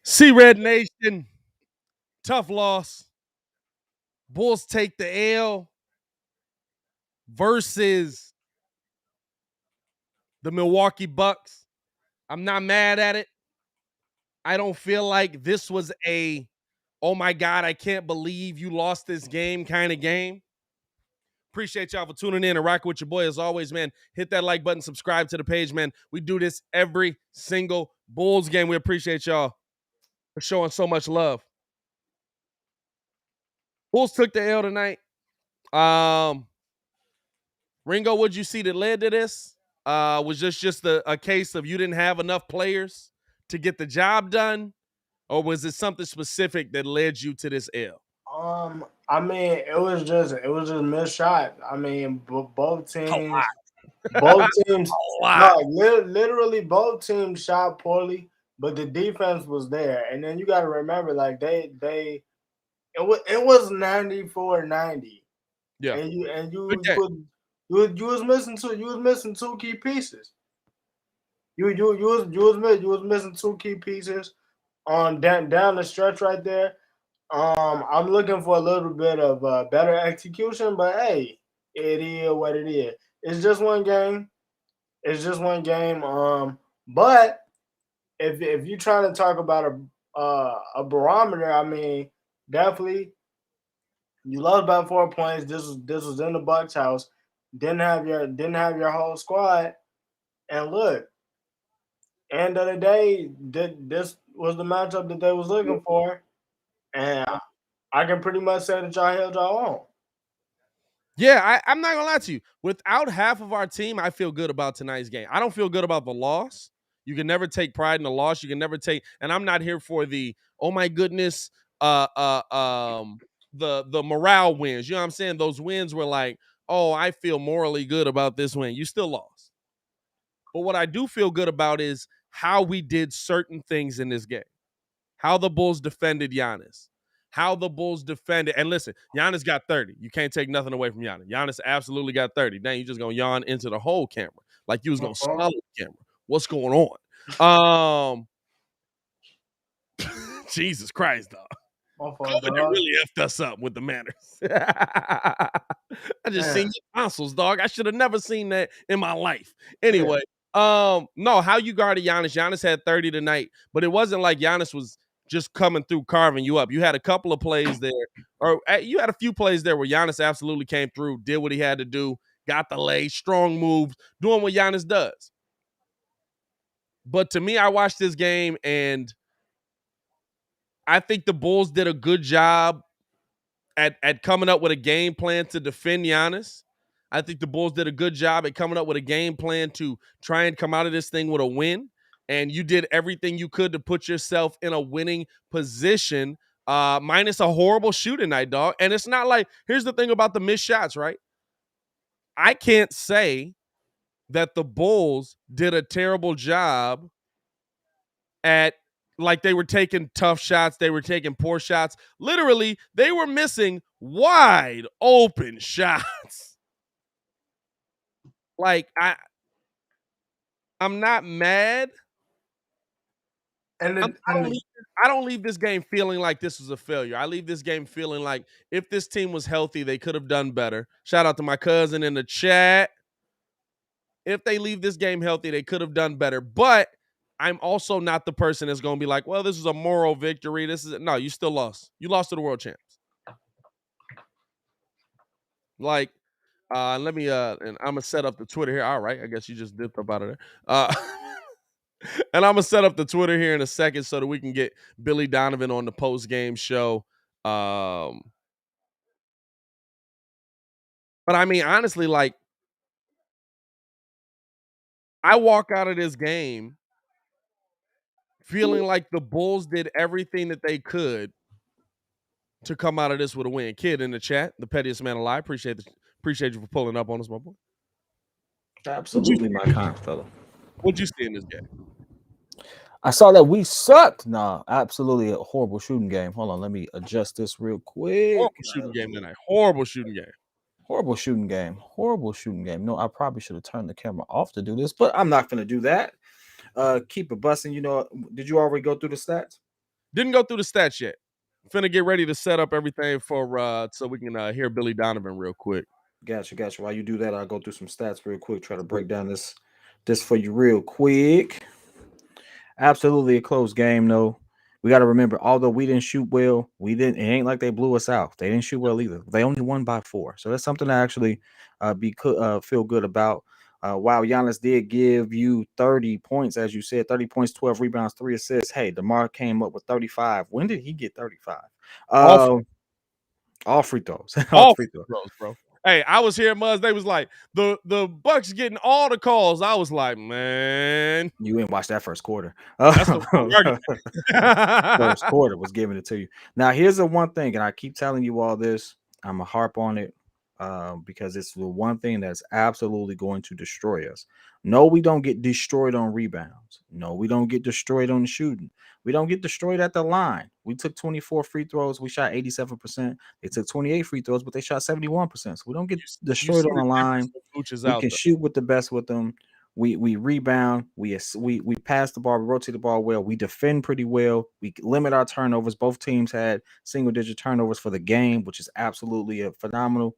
C-Red Nation, tough loss. Bulls take the L versus the Milwaukee Bucks. I'm not mad at it. I don't feel like this was a, oh my God, I can't believe you lost this game kind of game. Appreciate y'all for tuning in and rocking with your boy. As always, man, hit that like button, subscribe to the page, man. We do this every single Bulls game. We appreciate y'all for showing so much love. Bulls took the L tonight. Ringo, what'd you see that led to this? Was this just a case of you didn't have enough players to get the job done? Or was it something specific that led you to this L? I mean, it was just missed shot. I mean, both teams, no, literally both teams shot poorly, but the defense was there. And then you got to remember, like it was 94-90, Yeah. and you Okay. was missing two key pieces. You was missing two key pieces on down the stretch right there. I'm looking for a little bit of better execution, but hey, it is what it is. It's just one game. It's just one game. But if you trying to talk about a barometer, I mean, definitely you lost by 4 points. This was in the Bucks house. Didn't have your whole squad. And look, end of the day, this was the matchup that they was looking for, and I can pretty much say that y'all held y'all own. Yeah, I'm not gonna lie to you. Without half of our team, I feel good about tonight's game. I don't feel good about the loss. You can never take pride in the loss. You can never take, and I'm not here for the oh my goodness, the morale wins. You know what I'm saying? Those wins were like, oh, I feel morally good about this win. You still lost. But what I do feel good about is how we did certain things in this game. How the Bulls defended Giannis. How the Bulls defended. And listen, Giannis got 30. You can't take nothing away from Giannis. Giannis absolutely got 30. Now you just going to yawn into the whole camera. Like you was going to swallow the camera. What's going on? Jesus Christ, dog. COVID really effed us up with the manners. I just seen your tonsils, dog. I should have never seen that in my life. Anyway, no, how you guarded Giannis. Giannis had 30 tonight, but it wasn't like Giannis was just coming through carving you up. You had a couple of plays there, or you had a few plays there where Giannis absolutely came through, did what he had to do, got the lay, strong moves, doing what Giannis does. But to me, I watched this game and I think the Bulls did a good job at coming up with a game plan to defend Giannis. I think the Bulls did a good job at coming up with a game plan to try and come out of this thing with a win. And you did everything you could to put yourself in a winning position, minus a horrible shooting night, dog. And it's not like, here's the thing about the missed shots, right? I can't say that the Bulls did a terrible job at, like, they were taking tough shots, they were taking poor shots. Literally, they were missing wide open shots. Like, I'm not mad. I don't leave this game feeling like this was a failure. I leave this game feeling like if this team was healthy, they could have done better. Shout out to my cousin in the chat. If they leave this game healthy, they could have done better. But I'm also not the person that's going to be like, well, this is a moral victory. No, you still lost. You lost to the world champs. Like, let me, and I'm going to set up the Twitter here. All right. I guess you just dipped up out of there. And I'm going to set up the Twitter here in a second so that we can get Billy Donovan on the post-game show. But I mean, honestly, like, I walk out of this game feeling like the Bulls did everything that they could to come out of this with a win. Kid in the chat, the pettiest man alive. Appreciate you for pulling up on us, my boy. Absolutely, my kind fellow. What'd you see in this game? I saw that we sucked. Nah, absolutely a horrible shooting game. Hold on, let me adjust this real quick. Horrible shooting game tonight. Horrible shooting game. Horrible shooting game. Horrible shooting game. No, I probably should have turned the camera off to do this, but I'm not going to do that. Keep it busting. You know, did you already go through the stats? Didn't go through the stats yet. Finna get ready to set up everything for so we can hear Billy Donovan real quick. Gotcha. While you do that, I'll go through some stats real quick. Try to break down this for you real quick. Absolutely a close game, though. We got to remember, although we didn't shoot well, it ain't like they blew us out. They didn't shoot well either. They only won by 4. So that's something to actually feel good about. While Giannis did give you 30 points, as you said, 30 points, 12 rebounds, 3 assists. Hey, DeMar came up with 35. When did he get 35? All free throws. All free throws, bro. Hey, I was here, Muzz. They was like, the Bucks getting all the calls. I was like, man. You didn't watch that first quarter. That's the first quarter was giving it to you. Now, here's the one thing, and I keep telling you all this. I'm going to harp on it because it's the one thing that's absolutely going to destroy us. No, we don't get destroyed on rebounds. No, we don't get destroyed on the shooting. We don't get destroyed at the line. We took 24 free throws. We shot 87%. They took 28 free throws, but they shot 71%. So we don't get destroyed on the line. We can shoot with the best with them. We rebound. We pass the ball. We rotate the ball well. We defend pretty well. We limit our turnovers. Both teams had single-digit turnovers for the game, which is absolutely phenomenal.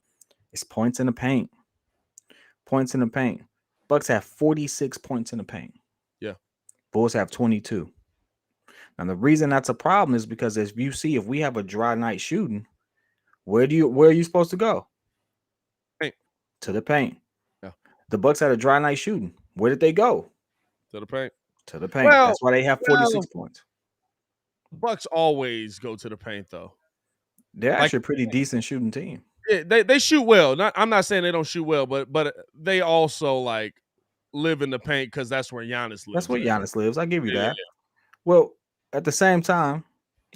It's points in the paint. Points in the paint. Bucks have 46 points in the paint. Yeah. Bulls have 22. Now, the reason that's a problem is because as you see, if we have a dry night shooting, where are you supposed to go? Paint. To the paint. Yeah. The Bucks had a dry night shooting. Where did they go? To the paint. To the paint. That's why they have 46 points. Bucks always go to the paint, though. They're actually a pretty decent shooting team. Yeah, they shoot well. I'm not saying they don't shoot well, but they also like live in the paint because that's where Giannis lives. That's where Giannis lives. I give you that. Yeah. Well, at the same time,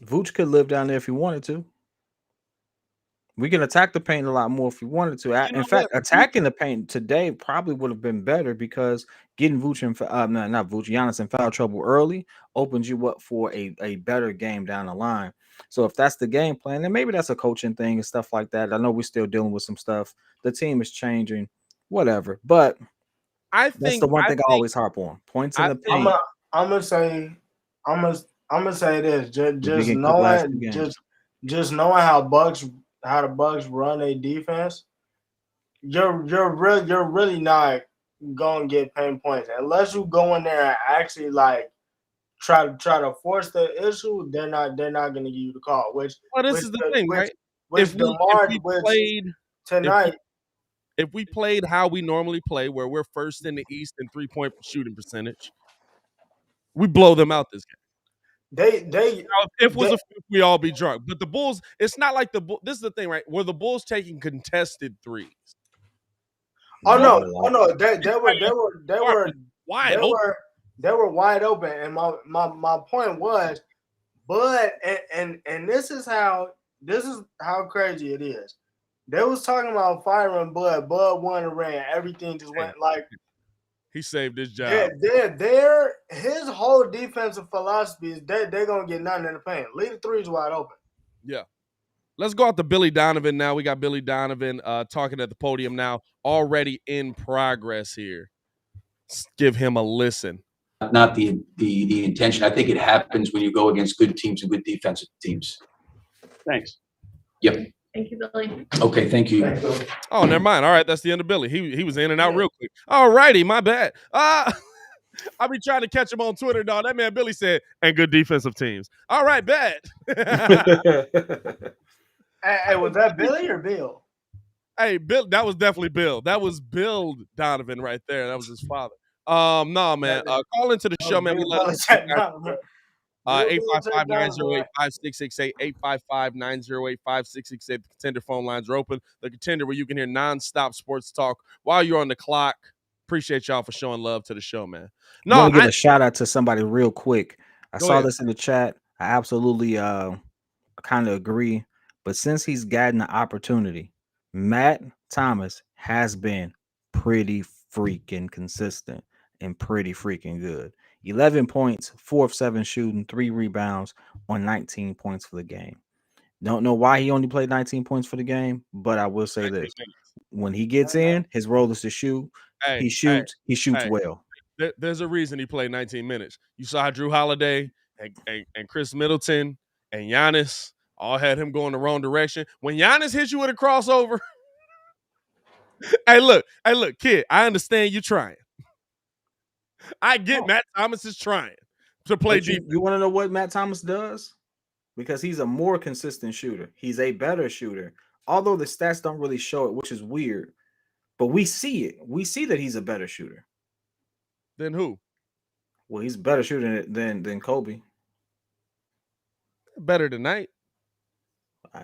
Vooch could live down there if he wanted to. We can attack the paint a lot more if we wanted to. In fact, attacking the paint today probably would have been better because getting Vooch and Giannis in foul trouble early opens you up for a better game down the line. So if that's the game plan, then maybe that's a coaching thing and stuff like that. I know we're still dealing with some stuff. The team is changing, whatever. But that's the one thing I always harp on. Points in the paint. I'm gonna say this. Just knowing how the Bucks run a defense, you're really not gonna get paint points unless you go in there and actually like try to force the issue. They're not gonna give you the call. This is the thing, right? If we played how we normally play, where we're first in the East in 3-point shooting percentage, we blow them out this game. If we all be drunk, but the Bulls, it's not like this is the thing, right? Were the Bulls taking contested threes? Oh no, they were wide open. They were wide open, and my point was, Bud, and this is how crazy it is. They was talking about firing Bud. Bud won and ran. Everything just went like. He saved his job. His whole defensive philosophy is they're going to get nothing in the paint. Leave the threes wide open. Yeah. Let's go out to Billy Donovan now. We got Billy Donovan talking at the podium now, already in progress here. Let's give him a listen. Not the intention. I think it happens when you go against good teams and good defensive teams. Thanks. Yep. Thank you, Billy. Okay, thank you. Oh, never mind. All right, that's the end of Billy. He was in and out real quick. All righty, my bad. I be trying to catch him on Twitter, dog. That man Billy said, and good defensive teams. All right, bad. Hey, was that Billy or Bill? Hey, Bill, that was definitely Bill. That was Bill Donovan right there. That was his father. No, man. Call into the show, man. We love 855-908-5668, 855-908-5668. The Contender phone lines are open. The Contender, where you can hear nonstop sports talk while you're on the clock. Appreciate y'all for showing love to the show, man. No, I want to give a shout out to somebody real quick. I saw this in the chat. I absolutely kind of agree. But since he's gotten the opportunity, Matt Thomas has been pretty freaking consistent and pretty freaking good. 11 points, 4 of 7 shooting, 3 rebounds on 19 points for the game. Don't know why he only played 19 points for the game, but I will say this. When he gets in, his role is to shoot. He shoots well. There's a reason he played 19 minutes. You saw how Drew Holiday and Chris Middleton and Giannis all had him going the wrong direction. When Giannis hits you with a crossover, hey, look, kid, I understand you trying. I get Matt Thomas is trying to play defense. You want to know what Matt Thomas does? Because he's a more consistent shooter. He's a better shooter. Although the stats don't really show it, which is weird. But we see it. We see that he's a better shooter. Than who? Well, he's a better shooter than Kobe. Better tonight.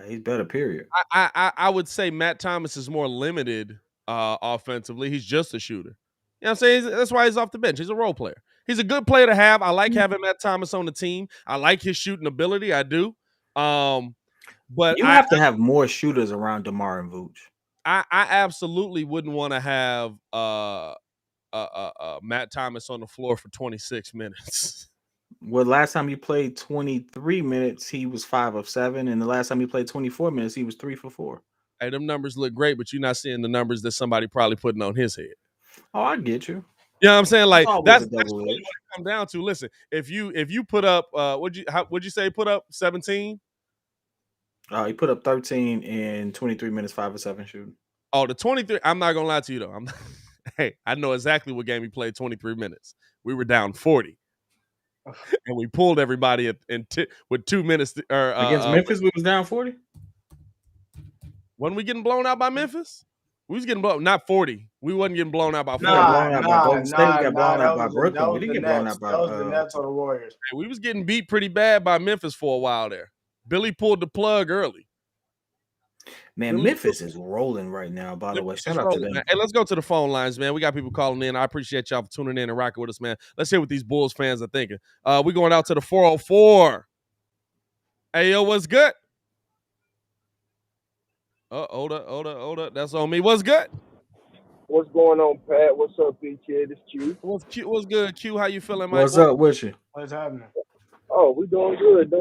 He's better, period. I would say Matt Thomas is more limited offensively. He's just a shooter. You know what I'm saying? That's why he's off the bench. He's a role player. He's a good player to have. I like having Matt Thomas on the team. I like his shooting ability. I do. But you have to have more shooters around DeMar and Vooch. I absolutely wouldn't want to have Matt Thomas on the floor for 26 minutes. Well, last time he played 23 minutes, he was 5 of 7, and the last time he played 24 minutes, he was 3 for 4. Hey, them numbers look great, but you're not seeing the numbers that somebody probably putting on his head. Oh, I get you. You know what I'm saying? Like that's what it come down to. Listen, if you put up would you say put up 17? He put up 13 in 23 minutes, 5 of 7 shooting. Oh, the 23. I'm not gonna lie to you though. Hey, I know exactly what game he played 23 minutes. We were down 40. And we pulled everybody with 2 minutes. Against Memphis, we was down 40. Wasn't we getting blown out by Memphis? We was getting blown, not 40. We wasn't getting blown out by 40. We got blown out by Brooklyn. We didn't get blown out by the Nets or the Warriors. Hey, we was getting beat pretty bad by Memphis for a while there. Billy pulled the plug early. Man, Memphis is rolling right now, by the way. Shout out to them. Hey, let's go to the phone lines, man. We got people calling in. I appreciate y'all for tuning in and rocking with us, man. Let's hear what these Bulls fans are thinking. We're going out to the 404. Hey, yo, what's good? Hold up. That's on me. What's good? What's going on, Pat? What's up, big kid? It's Q. What's good, Q? How you feeling, Mike? What's up with you? What's happening? Oh, we doing good.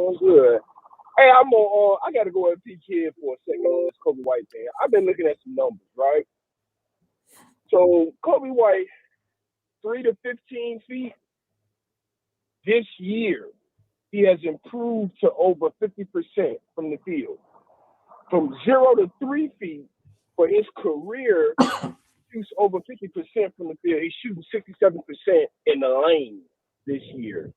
Hey, I'm on. I got to go at PK for a second on this Kobe White thing. I've been looking at some numbers, right? So Kobe White, 3 to 15 feet. This year, he has improved to over 50% from the field. From 0 to 3 feet for his career, shoots over 50% from the field. He's shooting 67% in the lane this year.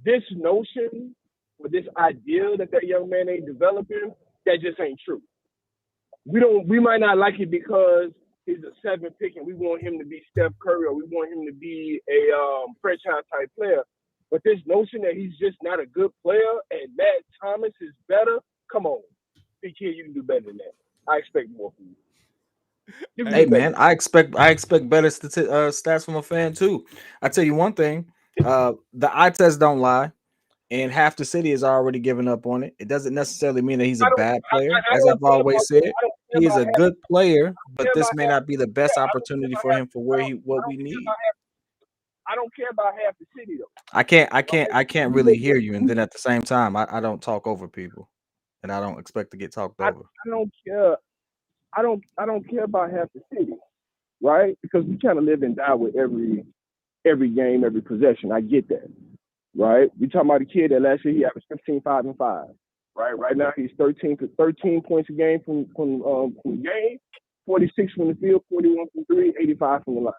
This notion or this idea that young man ain't developing, that just ain't true. We might not like it because he's a 7 pick and we want him to be Steph Curry or we want him to be a franchise type player. But this notion that he's just not a good player and Matt Thomas is better, come on. PK, you can do better than that. I expect more from you. Hey man, I expect better stats from a fan too. I tell you one thing, the eye test don't lie, and half the city has already given up on it. It doesn't necessarily mean that he's a bad player, as I've always said. He is a good player, but this may not be the best opportunity for him for what we need. I don't care about half the city though. I can't really hear you, and then at the same time, I don't talk over people, and I don't expect to get talked over. I don't care. I don't care about half the city, right? Because we kind of live and die with every game, every possession. I get that, right? We talking about a kid that last year he averaged 15, 5, and 5, right? Right now he's 13 points a game from the game, 46 from the field, 41 from 3, 85 from the line,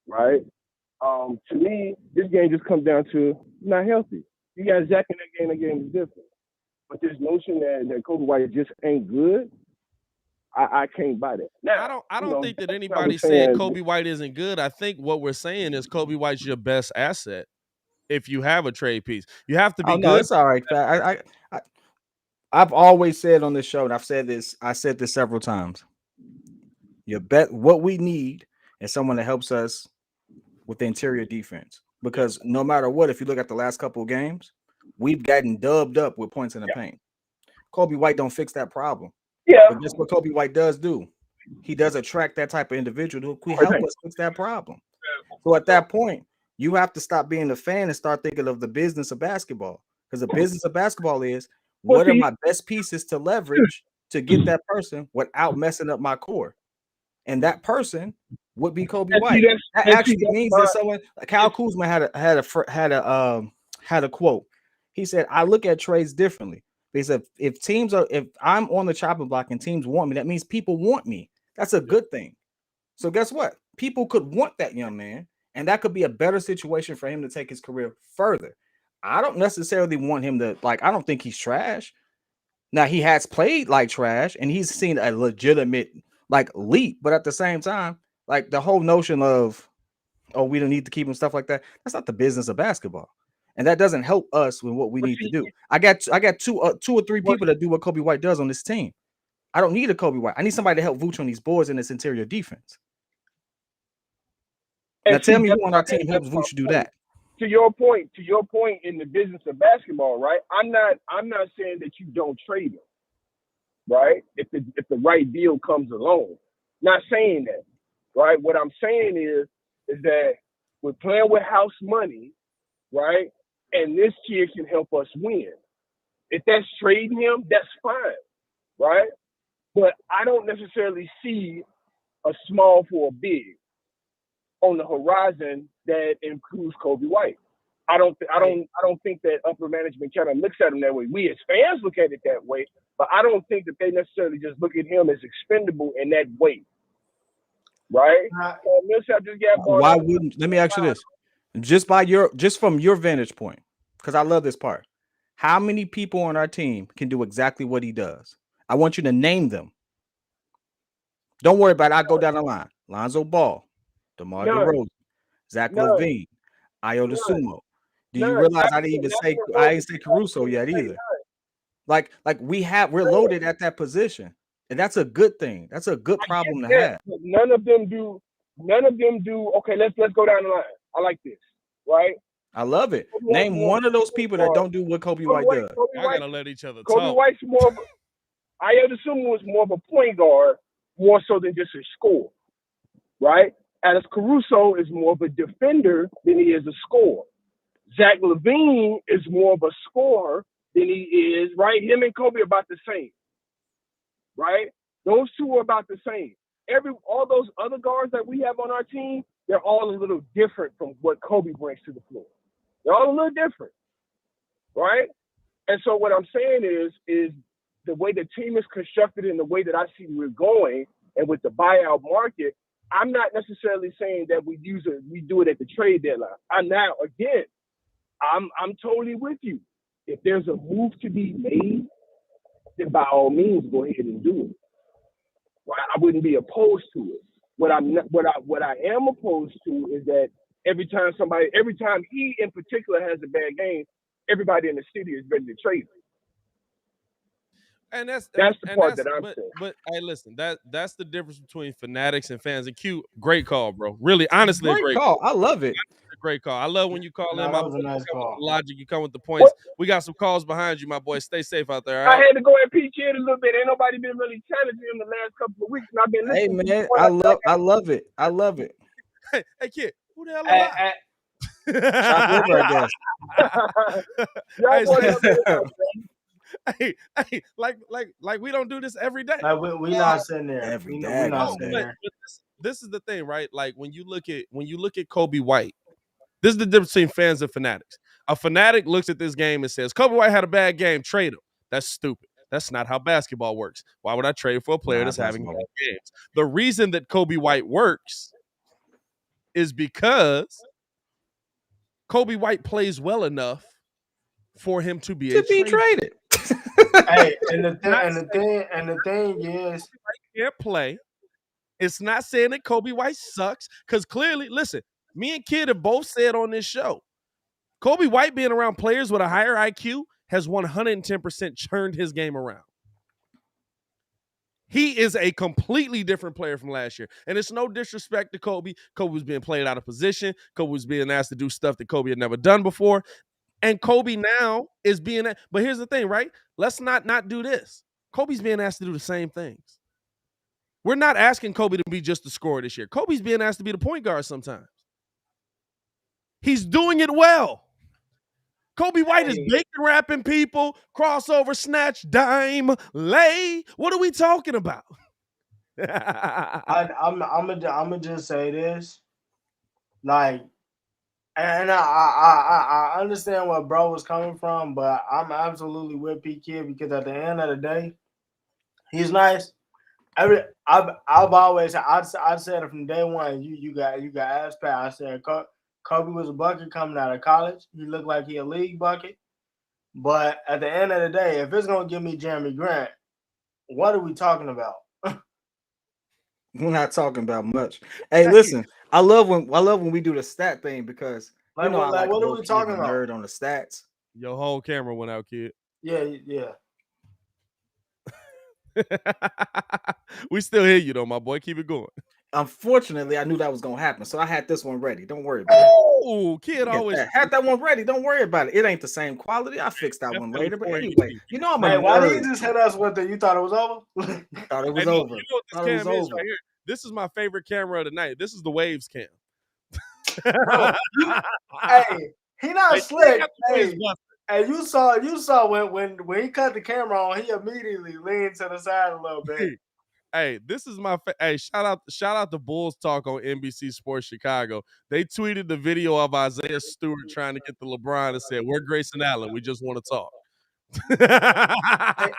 right? To me, this game just comes down to not healthy. You got Zach in that game is different. But this notion that Kobe White just ain't good, I can't buy that. Now, I don't think that anybody's saying Kobe White isn't good. I think what we're saying is Kobe White's your best asset. If you have a trade piece, you have to be good. No, it's all right. I've always said on this show, and I said this several times. What we need is someone that helps us with the interior defense. Because no matter what, if you look at the last couple of games, we've gotten dubbed up with points in the paint. Kobe White don't fix that problem. Yeah. But that's what Kobe White does do. He does attract that type of individual who help us fix that problem. So at that point, you have to stop being a fan and start thinking of the business of basketball. Because the business of basketball is, what are my best pieces to leverage to get that person without messing up my core? And that person would be Kobe White. That actually means that someone, Kyle Kuzma had a had a quote. He said, "I look at trades differently." He said, if I'm on the chopping block and teams want me, that means people want me. That's a good thing. So guess what? People could want that young man, and that could be a better situation for him to take his career further. I don't necessarily want him to, like, I don't think he's trash. Now, he has played like trash, and he's seen a legitimate, like, leap. But at the same time, like, the whole notion of, oh, we don't need to keep him, stuff like that, that's not the business of basketball. And that doesn't help us with what we need to do. I got two or three people that do what Kobe White does on this team. I don't need a Kobe White. I need somebody to help Vooch on these boards in this interior defense. Now, tell me who on our team helps Vooch do that. To your point, in the business of basketball, right? I'm not saying that you don't trade him, right? If the right deal comes along, not saying that, right? What I'm saying is that we're playing with house money, right? And this kid can help us win. If that's trading him, that's fine, right? But I don't necessarily see a small for a big on the horizon that includes Kobe White. I don't think that upper management kind of looks at him that way. We as fans look at it that way, but I don't think that they necessarily just look at him as expendable in that way. Right? Millsap just got Why wouldn't? Let me ask you this: just from your vantage point, because I love this part. How many people on our team can do exactly what he does? I want you to name them. Don't worry about it. I'll go down the line. Lonzo Ball, DeMar DeRozan, Zach LaVine, Ayo DeSumo. Do you realize I didn't say Caruso yet either? Like we're loaded at that position, and that's a good thing. That's a good problem to have. None of them do. Okay, let's go down the line. I like this, right? I love it. Name one of those people that don't do what Kobe White does. I gotta let each other talk. Kobe White's more of Ayo DeSumo was more of a point guard, more so than just a scorer, right? As Caruso is more of a defender than he is a scorer. Zach LaVine is more of a scorer than he is, right? Him and Kobe are about the same, right? Those two are about the same. All those other guards that we have on our team, they're all a little different from what Kobe brings to the floor. They're all a little different, right? And so what I'm saying is the way the team is constructed and the way that I see we're going, and with the buyout market, I'm not necessarily saying that we do it at the trade deadline. I'm totally with you. If there's a move to be made, then by all means go ahead and do it. Right? I wouldn't be opposed to it. What I am opposed to is that every time he in particular has a bad game, everybody in the city is ready to trade him. And that's the part that I'm saying. But hey, listen, that's the difference between fanatics and fans. And Q, great call, bro. Really, honestly, a great call. I love it. Great call. I love when you call in. That was a nice call. Logic, you come with the points. We got some calls behind you, my boy. Stay safe out there. All right? I had to go and peek in a little bit. Ain't nobody been really challenging him the last couple of weeks, and I've been listening. Hey man, I love it. I love it. Hey kid, who the hell are Chop liver, Hey, like we don't do this every day. Like we not sitting there every day. We're not sitting there. This is the thing, right? Like when you look at Kobe White, this is the difference between fans and fanatics. A fanatic looks at this game and says, Kobe White had a bad game, trade him. That's stupid. That's not how basketball works. Why would I trade for a player that's having bad games? The reason that Kobe White works is because Kobe White plays well enough for him to be traded. Hey, and the thing is, he can't play. It's not saying that Kobe White sucks, because clearly, listen, me and Kid have both said on this show, Kobe White being around players with a higher IQ has 110% turned his game around. He is a completely different player from last year. And it's no disrespect to Kobe. Kobe was being played out of position. Kobe was being asked to do stuff that Kobe had never done before. And Kobe now is being, but here's the thing, right? Let's not do this. Kobe's being asked to do the same things. We're not asking Kobe to be just the scorer this year. Kobe's being asked to be the point guard sometimes. He's doing it well. Kobe White is bacon wrapping people, crossover, snatch, dime, lay. What are we talking about? I'm gonna just say this. Like, And I understand where bro was coming from, but I'm absolutely with P Kid because at the end of the day, he's nice. I've always I said it from day one. You got ass pat. I said Kobe was a bucket coming out of college. He looked like he a league bucket. But at the end of the day, if it's gonna give me Jeremy Grant, what are we talking about? We're not talking about much. Hey, listen, I love when we do the stat thing because Like, you know I like what are we low-key talking the about? nerd on the stats. Your whole camera went out, kid. Yeah. We still hear you though, my boy. Keep it going. Unfortunately, I knew that was gonna happen, so I had this one ready. Don't worry about it. Oh, kid always had that one ready. Don't worry about it. It ain't the same quality. I fixed that one later. But anyway, you know I'm a Hey, nerd. why did you just hit us with it? You thought it was over? Thought it was Hey, over. You know what this cam is right here? This is my favorite camera of the night. This is the Waves cam. Bro, hey, he not slick. Hey, you saw when he cut the camera on, he immediately leaned to the side a little bit. Hey, this is my hey, shout out to Bulls Talk on NBC Sports Chicago. They tweeted the video of Isaiah Stewart trying to get the LeBron and said, "We're Grayson Allen. We just want to talk." I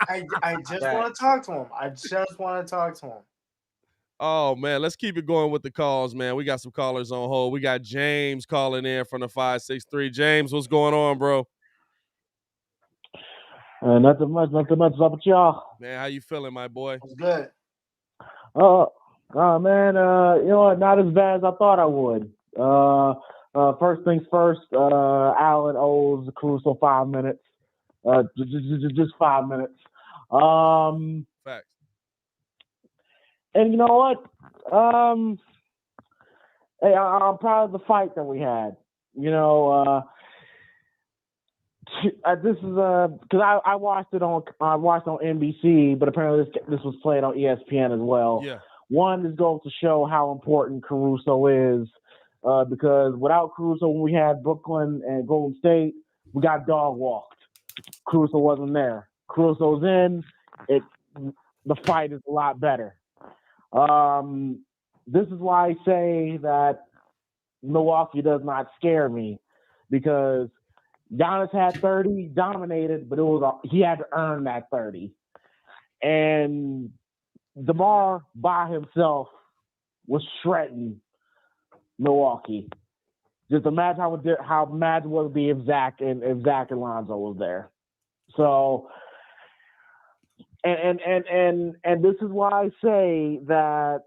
just want to talk to him. I just want to talk to him. Oh man, let's keep it going with the calls, man. We got some callers on hold. We got James calling in from the 563. James, what's going on, bro? Nothing much. What's up with y'all? Man, how you feeling, my boy? It's good. Oh man, you know what? Not as bad as I thought I would. First things first, Allen owes Caruso 5 minutes. Just 5 minutes. Facts. And you know what? Hey, I'm proud of the fight that we had. You know, this is because I watched on NBC, but apparently this was played on ESPN as well. Yeah. One is going to show how important Caruso is, because without Caruso, when we had Brooklyn and Golden State, we got dog walked. Caruso wasn't there. Caruso's in. The fight is a lot better. This is why I say that Milwaukee does not scare me, because Giannis had 30, dominated, but he had to earn that 30. And DeMar by himself was shredding Milwaukee. Just imagine how mad it would be if Zach and Lonzo was there. So, and this is why I say that,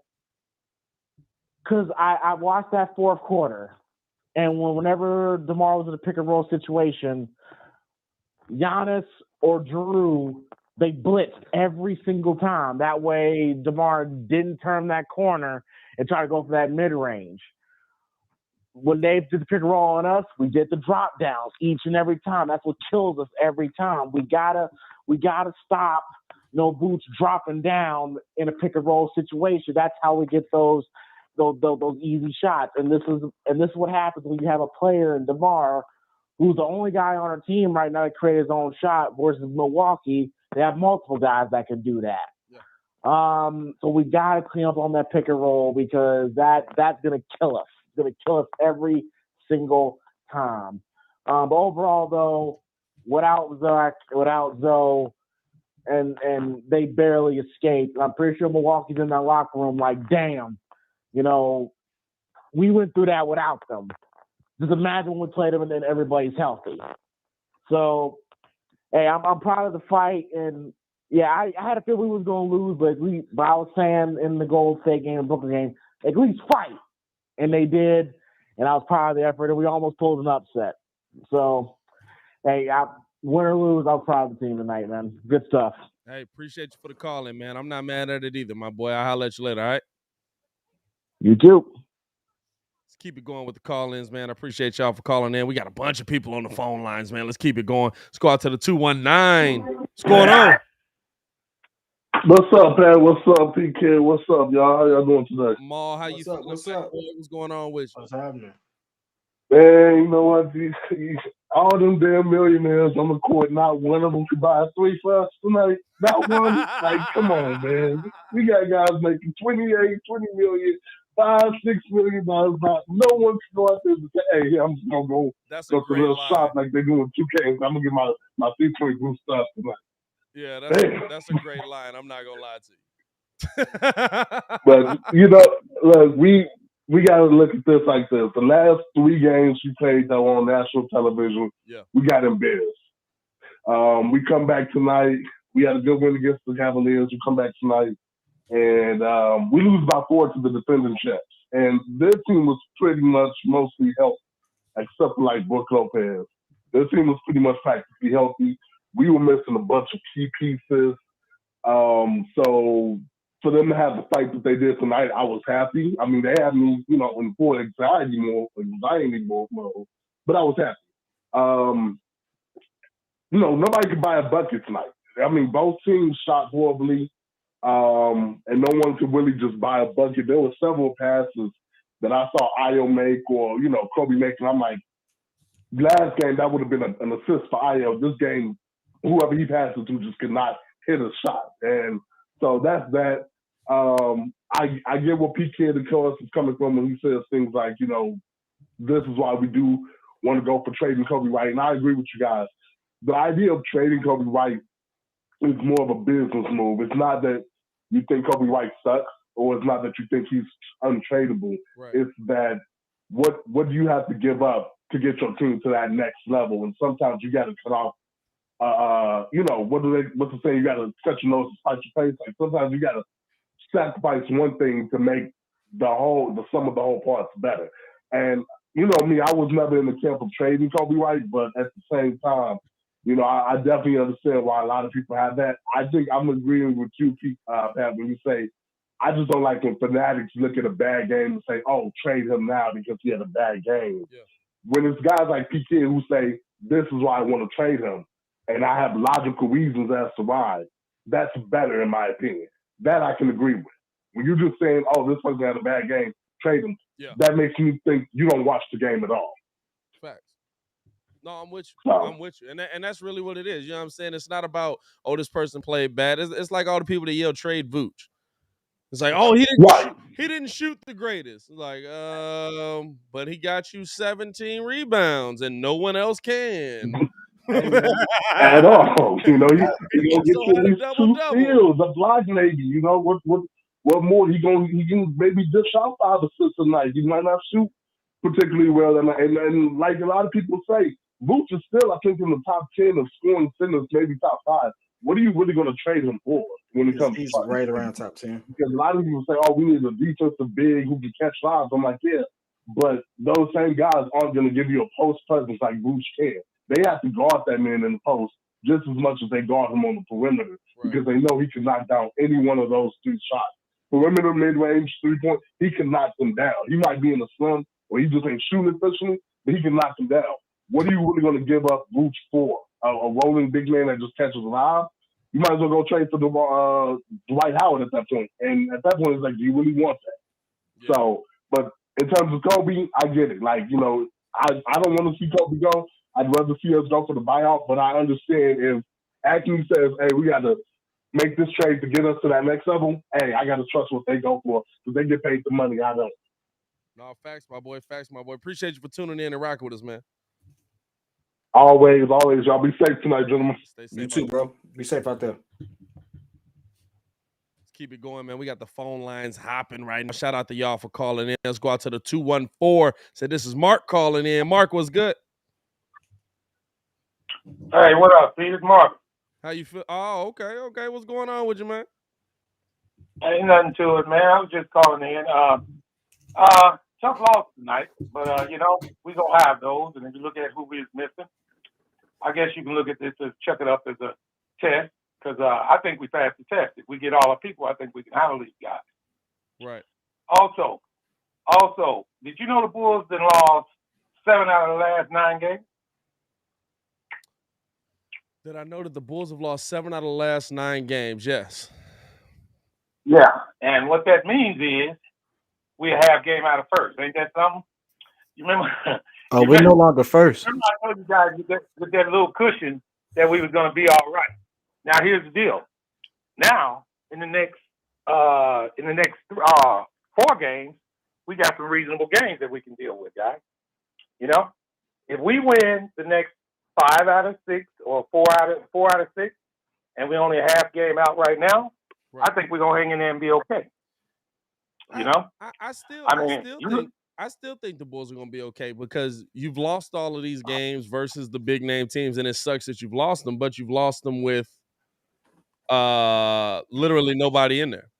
because I watched that fourth quarter. And whenever DeMar was in a pick and roll situation, Giannis or Drew, they blitzed every single time. That way, DeMar didn't turn that corner and try to go for that mid range. When they did the pick and roll on us, we did the drop downs each and every time. That's what kills us every time. We gotta stop Boots dropping down in a pick and roll situation. That's how we get those easy shots. And this is what happens when you have a player in DeMar who's the only guy on our team right now that created his own shot, versus Milwaukee. They have multiple guys that can do that. Yeah. So we got to clean up on that pick and roll, because that's going to kill us. It's going to kill us every single time. But overall, though, without Zach, without Zoe, and they barely escaped. I'm pretty sure Milwaukee's in that locker room like, damn, we went through that without them. Just imagine when we played them and then everybody's healthy. So, hey, I'm proud of the fight. And, yeah, I had a feeling we was going to lose, but I was saying in the Golden State game and Brooklyn game, at least fight. And they did, and I was proud of the effort, and we almost pulled an upset. So, hey, win or lose, I was proud of the team tonight, man. Good stuff. Hey, appreciate you for the call in, man. I'm not mad at it either, my boy. I'll holler at you later, all right? You too. Let's keep it going with the call-ins, man. I appreciate y'all for calling in. We got a bunch of people on the phone lines, man. Let's keep it going. Let's go out to the 219. What's going on? What's up, Pat? What's up, PK? What's up, y'all? How y'all doing today? Maul, how you feeling? What's up? What's going on with you? What's happening? Man, you know what? All them damn millionaires on the court, not one of them could buy 3 for us tonight. Not one. Like, come on, man. We got guys making 28, 20 million $5-6 million. No one can go out there and say, "Hey, I'm just gonna go to the little shop like they do in 2K. I'm gonna get my C20 boost stuff tonight." Yeah, that's a great line. I'm not gonna lie to you. But look, we gotta look at this like this. The last 3 games we played that were on national television, we got embarrassed. We come back tonight. We had a good win against the Cavaliers. We come back tonight, and we lose by 4 to the defending champs. And their team was pretty much mostly healthy, except for like Brook Lopez. Their team was pretty much practically healthy. We were missing a bunch of key pieces. So for them to have the fight that they did tonight, I was happy. I mean, they had me, in full anxiety mode, but I was happy. Nobody could buy a bucket tonight. I mean, both teams shot horribly, and no one could really just buy a bucket. There were several passes that I saw Ayo make or, Kobe make, and I'm like, last game, that would have been an assist for Ayo. This game, whoever he passes to just could not hit a shot. And so that's that. I get where PK the coach is coming from when he says things like, this is why we do want to go for trading Kobe White. And I agree with you guys. The idea of trading Kobe White is more of a business move. It's not that you think Kobe White sucks, or it's not that you think he's untradeable. Right. It's that what do you have to give up to get your team to that next level? And sometimes you got to cut off. What's the saying? You got to cut your nose to spite your face. Like sometimes you got to sacrifice one thing to make the sum of the whole parts better. And me, I was never in the camp of trading Kobe White, but at the same time, I definitely understand why a lot of people have that. I think I'm agreeing with you, Pat, when you say, I just don't like when fanatics look at a bad game and say, oh, trade him now because he had a bad game. Yeah. When it's guys like PK who say, this is why I want to trade him, and I have logical reasons as to why, that's better in my opinion. That I can agree with. When you're just saying, oh, this person had a bad game, trade him, that makes me think you don't watch the game at all. Facts. No, I'm with you. I'm with you. And that's really what it is. You know what I'm saying? It's not about, oh, this person played bad. It's like all the people that yell trade Vooch. It's like, oh, he didn't shoot the greatest. It's like, but he got you 17 rebounds and no one else can. At all. He gonna get you at least 2 steals, a block maybe. What more? He can maybe dish out 5 assists a night. He might not shoot particularly well, and like a lot of people say, Vooch is still, I think, in the top 10 of scoring centers, maybe top 5. What are you really going to trade him for when it comes he's to right around top 10? Because a lot of people say, oh, we need a defensive big who can catch lobs. I'm like, yeah, but those same guys aren't going to give you a post presence like Vooch can. They have to guard that man in the post just as much as they guard him on the perimeter because they know he can knock down any one of those 3 shots. Perimeter, mid-range, 3-point, he can knock them down. He might be in a slump or he just ain't shooting efficiently, but he can knock them down. What are you really going to give up Vooch for? A rolling big man that just catches live? You might as well go trade for Dwight Howard at that point. And at that point, it's like, do you really want that? Yeah. So, but in terms of Kobe, I get it. Like, I don't want to see Kobe go. I'd rather see us go for the buyout, but I understand if Acme says, hey, we got to make this trade to get us to that next level, hey, I got to trust what they go for because they get paid the money. I don't. No, facts, my boy. Facts, my boy. Appreciate you for tuning in and rocking with us, man. Always. Y'all be safe tonight, gentlemen. Stay safe. You too, bro. Be safe out there. Let's keep it going, man. We got the phone lines hopping right now. Shout out to y'all for calling in. Let's go out to the 214. Say this is Mark calling in. Mark, what's good? Hey, what up, Pete? It's Mark. How you feel? Oh, okay. What's going on with you, man? Ain't nothing to it, man. I was just calling in. Tough loss tonight, but we gonna have those. And if you look at who we is missing, I guess you can look at this as chuck it up as a test because I think we passed the test. If we get all our people, I think we can handle these guys. Right. Also, did you know the Bulls then lost 7 out of the last 9 games? Did I know that the Bulls have lost 7 out of the last 9 games? Yes. Yeah, and what that means is we have game out of first. Ain't that something? You remember? Oh, we're no longer first. Remember I told you guys with that little cushion that we was going to be all right. Now here's the deal. Now in the next 4 games, we got some reasonable games that we can deal with, guys. You know, if we win the next 5 out of 6 or 4 out of 6, and we only a half game out right now, right. I think we're gonna hang in there and be okay. You know, I still think the Bulls are gonna be okay because you've lost all of these games versus the big name teams, and it sucks that you've lost them, but you've lost them with literally nobody in there.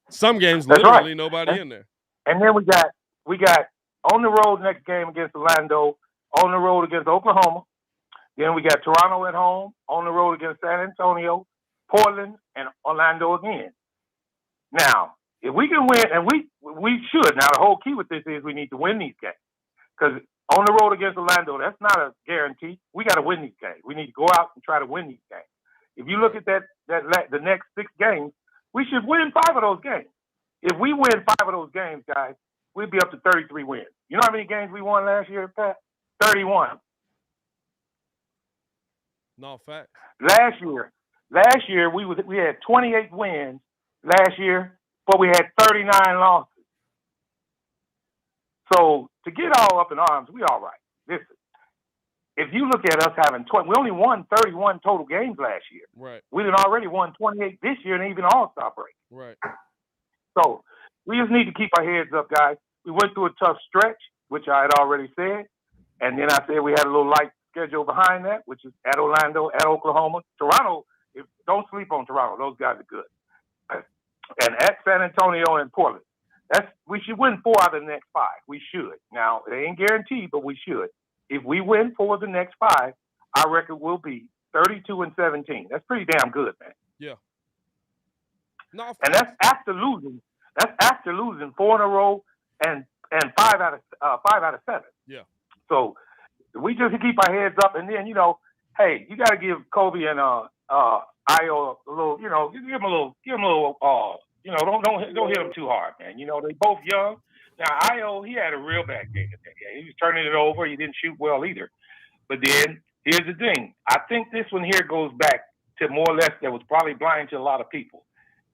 Some games literally nobody in there. And then we got on the road next game against Orlando, on the road against Oklahoma. Then we got Toronto at home, on the road against San Antonio, Portland, and Orlando again. Now, if we can win, and we should. Now, the whole key with this is we need to win these games. Because on the road against Orlando, that's not a guarantee. We got to win these games. We need to go out and try to win these games. If you look at the next 6 games, we should win 5 of those games. If we win 5 of those games, guys, we'd be up to 33 wins. You know how many games we won last year, Pat? 31. No, fact. Last year we had 28 wins last year, but we had 39 losses. So to get all up in arms, we all right. Listen, if you look at us having 20, we only won 31 total games last year. Right. We had already won 28 this year and even All-Star break. Right. So we just need to keep our heads up, guys. We went through a tough stretch, which I had already said. And then I said we had a little light schedule behind that, which is at Orlando, at Oklahoma. Toronto, don't sleep on Toronto. Those guys are good. And at San Antonio and Portland. We should win 4 out of the next 5. We should. Now, it ain't guaranteed, but we should. If we win 4 of the next 5, our record will be 32-17. That's pretty damn good, man. Yeah. No, and that's after losing. That's after losing 4 in a row and 5 out of 7. Yeah. So we just keep our heads up, and then hey, you got to give Kobe and Io a little, give them a little, don't hit them too hard, man. They both young. Now Io, he had a real bad game today. He was turning it over. He didn't shoot well either. But then here's the thing. I think this one here goes back to more or less that was probably blind to a lot of people.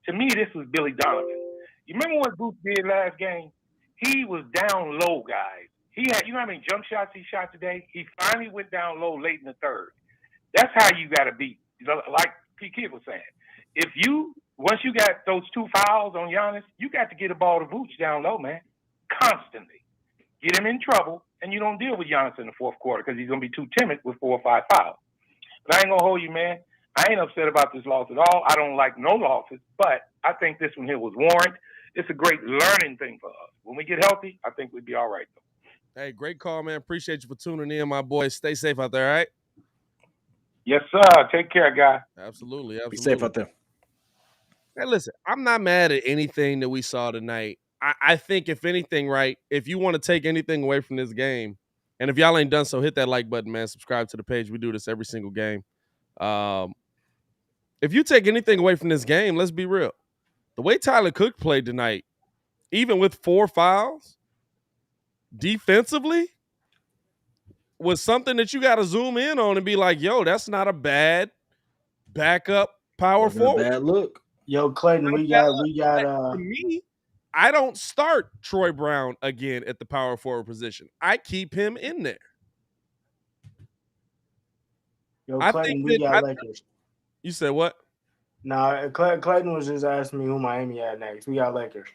To me, this was Billy Donovan. You remember what Booth did last game? He was down low, guys. He had, how many jump shots he shot today? He finally went down low late in the third. That's how you got to beat. Like P. Kid was saying, once you got those 2 fouls on Giannis, you got to get a ball to Vooch down low, man, constantly. Get him in trouble, and you don't deal with Giannis in the fourth quarter because he's going to be too timid with 4 or 5 fouls. But I ain't going to hold you, man. I ain't upset about this loss at all. I don't like no losses, but I think this one here was warranted. It's a great learning thing for us. When we get healthy, I think we'd be all right, though. Hey, great call, man. Appreciate you for tuning in, my boy. Stay safe out there, all right? Yes, sir. Take care, guy. Absolutely. Be safe out there. Hey, listen, I'm not mad at anything that we saw tonight. I think, if anything, right, if you want to take anything away from this game, and if y'all ain't done so, hit that like button, man. Subscribe to the page. We do this every single game. If you take anything away from this game, let's be real. The way Tyler Cook played tonight, even with 4 fouls, defensively, was something that you got to zoom in on and be like, yo, that's not a bad backup power forward. Bad look. Yo, Clayton, we got to me, I don't start Troy Brown again at the power forward position. I keep him in there. Yo, Clayton, we got Lakers. You said what? No, Clayton was just asking me who Miami had next. We got Lakers.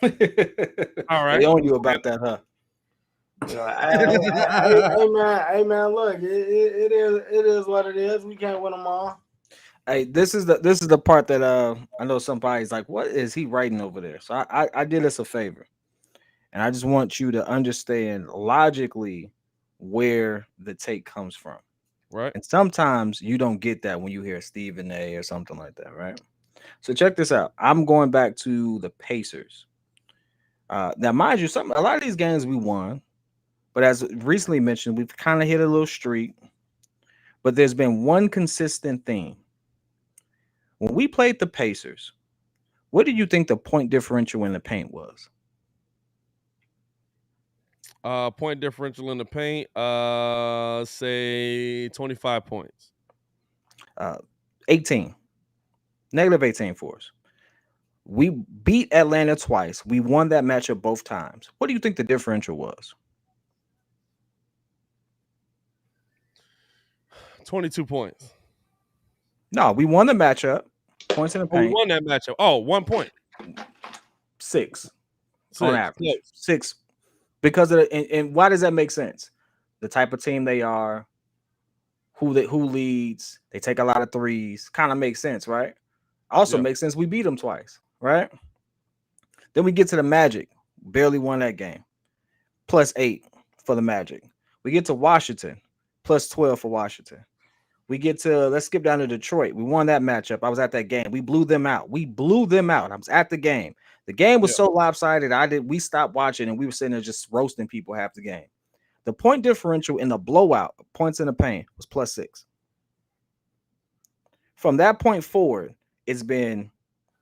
All right. They own you about that, huh? Hey man, look, it is what it is. We can't win them all. Hey, this is the part that I know somebody's like, what is he writing over there? So I did us a favor, and I just want you to understand logically where the take comes from. Right. And sometimes you don't get that when you hear Stephen A or something like that, right? So check this out. I'm going back to the Pacers. Now, mind you, a lot of these games we won, but as recently mentioned, we've kind of hit a little streak. But there's been one consistent theme. When we played the Pacers, what do you think the point differential in the paint was? Point differential in the paint, say 25 points. 18. Negative 18 for us. We beat Atlanta twice. We won that matchup both times. What do you think the differential was? 22 points. No, we won the matchup. Points in the paint. We won that matchup. Oh, 1 point. 6 on average. Close. 6. Because of and why does that make sense? The type of team they are, who leads, they take a lot of threes. Kind of makes sense, right? Also makes sense we beat them twice, right? Then we get to the Magic. Barely won that game. +8 for the Magic. We get to Washington. +12 for Washington. We get to, let's skip down to Detroit. We won that matchup. I was at that game. We blew them out. I was at the game. The game was so lopsided. We stopped watching and we were sitting there just roasting people half the game. The point differential in the blowout, points in the paint, was +6. From that point forward, it's been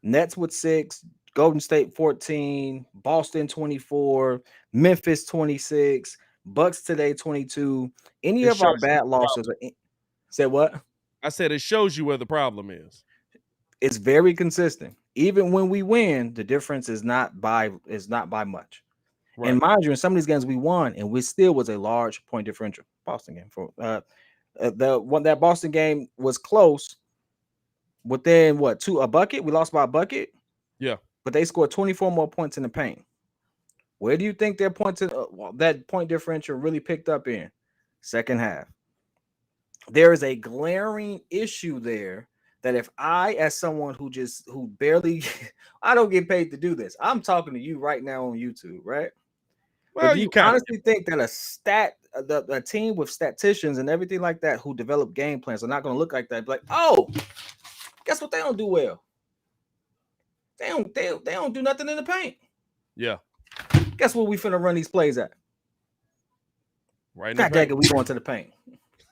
Nets with 6, Golden State 14, Boston 24, Memphis 26, Bucks today 22. Any of our bad losses are Say what? I said it shows you where the problem is. It's very consistent. Even when we win, the difference is not by much. Right. And mind you, in some of these games we won, and we still was a large point differential. Boston game for that Boston game was close. Within a bucket? We lost by a bucket. Yeah, but they scored 24 more points in the paint. Where do you think that point differential really picked up in? Second half. There is a glaring issue there that if I, as someone who barely, I don't get paid to do this. I'm talking to you right now on YouTube, right? Well, but do you honestly think that a team with statisticians and everything like that who develop game plans are not going to look like that? Like, oh, guess what? They don't do well. They don't do nothing in the paint. Yeah. Guess what? We finna run these plays at. Right. God dang it, we going to the paint.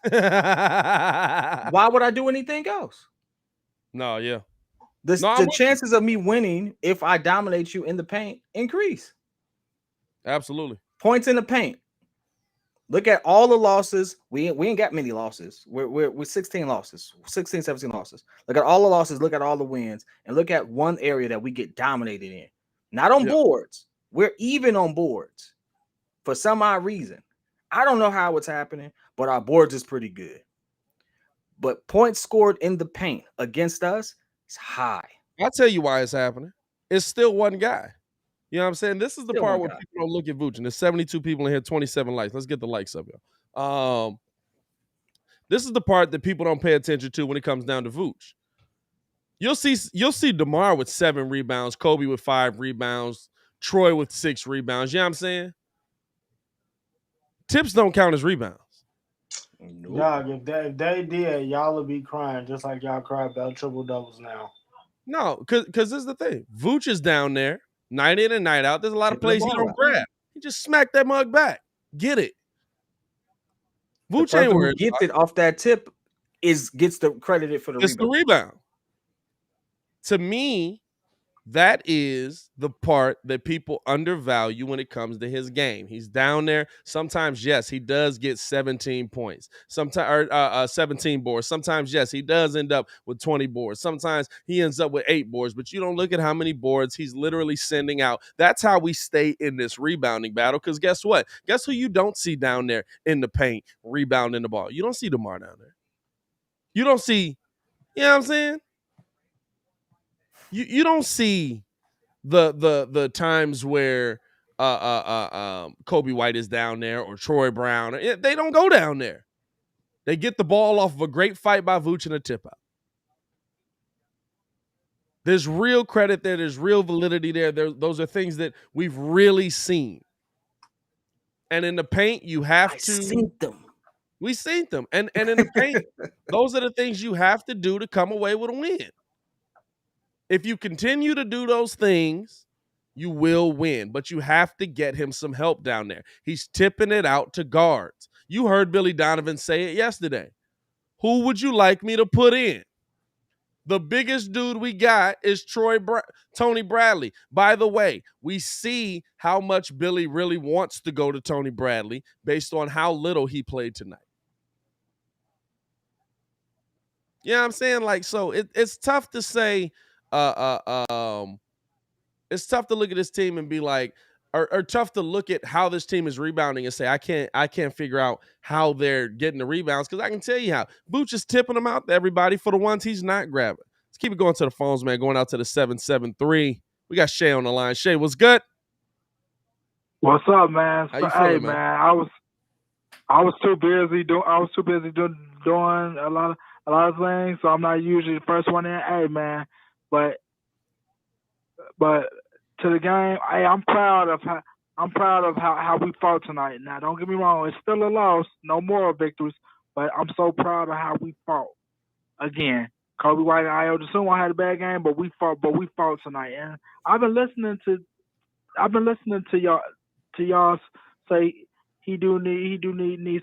Why would I do anything else? No, yeah. The chances of me winning if I dominate you in the paint increase. Absolutely. Points in the paint. Look at all the losses. We ain't got many losses. We're 16 losses, 16, 17 losses. Look at all the losses, look at all the wins, and look at one area that we get dominated in. Not on boards. We're even on boards for some odd reason. I don't know how it's happening, but our boards is pretty good. But points scored in the paint against us is high. I'll tell you why it's happening. It's still one guy. You know what I'm saying? This is the part where people don't look at Vooch. And there's 72 people in here, 27 likes. Let's get the likes up here. This is the part that people don't pay attention to when it comes down to Vooch. You'll see DeMar with 7 rebounds, Kobe with 5 rebounds, Troy with 6 rebounds. You know what I'm saying? Tips don't count as rebounds. Nope. Dog, if they did, y'all would be crying just like y'all cry about triple doubles now. No, because this is the thing. Vooch is down there, night in and night out. There's a lot of plays he don't grab. He just smacked that mug back. Get it. Vooch ain't worried. Gets it off that tip gets the credited for the rebound. It's the rebound. To me, that is the part that people undervalue when it comes to his game. He's down there. Sometimes, yes, he does get 17 points. Sometimes 17 boards. Sometimes, yes, he does end up with 20 boards. Sometimes he ends up with 8 boards. But you don't look at how many boards he's literally sending out. That's how we stay in this rebounding battle. Because guess what? Guess who you don't see down there in the paint rebounding the ball? You don't see DeMar down there. You don't see, you know what I'm saying? You don't see the times where Kobe White is down there or Troy Brown. They don't go down there. They get the ball off of a great fight by Vooch and a tip out. There's real credit there. There's real validity there. Those are things that we've really seen. And in the paint, you have to. Seen them. We seen them. And in the paint, those are the things you have to do to come away with a win. If you continue to do those things, you will win. But you have to get him some help down there. He's tipping it out to guards. You heard Billy Donovan say it yesterday. Who would you like me to put in? The biggest dude we got is Tony Bradley. By the way, we see how much Billy really wants to go to Tony Bradley based on how little he played tonight. You know what I'm saying? Like, so it's tough to say, it's tough to look at this team and be like, or tough to look at how this team is rebounding and say, I can't figure out how they're getting the rebounds, because I can tell you how. Booch is tipping them out to everybody for the ones he's not grabbing. Let's keep it going to the phones, man. Going out to the 773. We got Shay on the line. Shay, what's good? What's up, man? How you feeling, man? I was too busy doing a lot of things, so I'm not usually the first one in. Hey, man, but to the game, hey, I'm proud of how we fought tonight. Now, don't get me wrong, it's still a loss, no moral victories, but I'm so proud of how we fought. Again, Kobe White and Ayo Dosunmu had a bad game, but we fought tonight. And I've been listening to y'all say he do need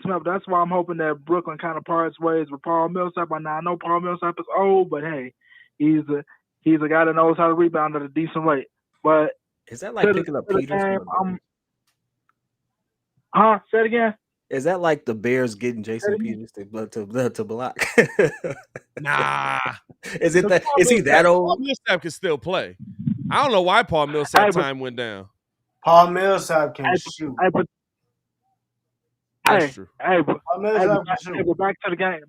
some help. That's why I'm hoping that Brooklyn kind of parts ways with Paul Millsap. Now I know Paul Millsap is old, but hey, he's a guy that knows how to rebound at a decent rate. But is that like picking up Peters? Say it again. Is that like the Bears getting Jason Peters to block? Nah. Is he that old? Paul Millsap can still play. I don't know why Paul Millsap time went down. Paul Millsap can shoot. That's true. But back to the game.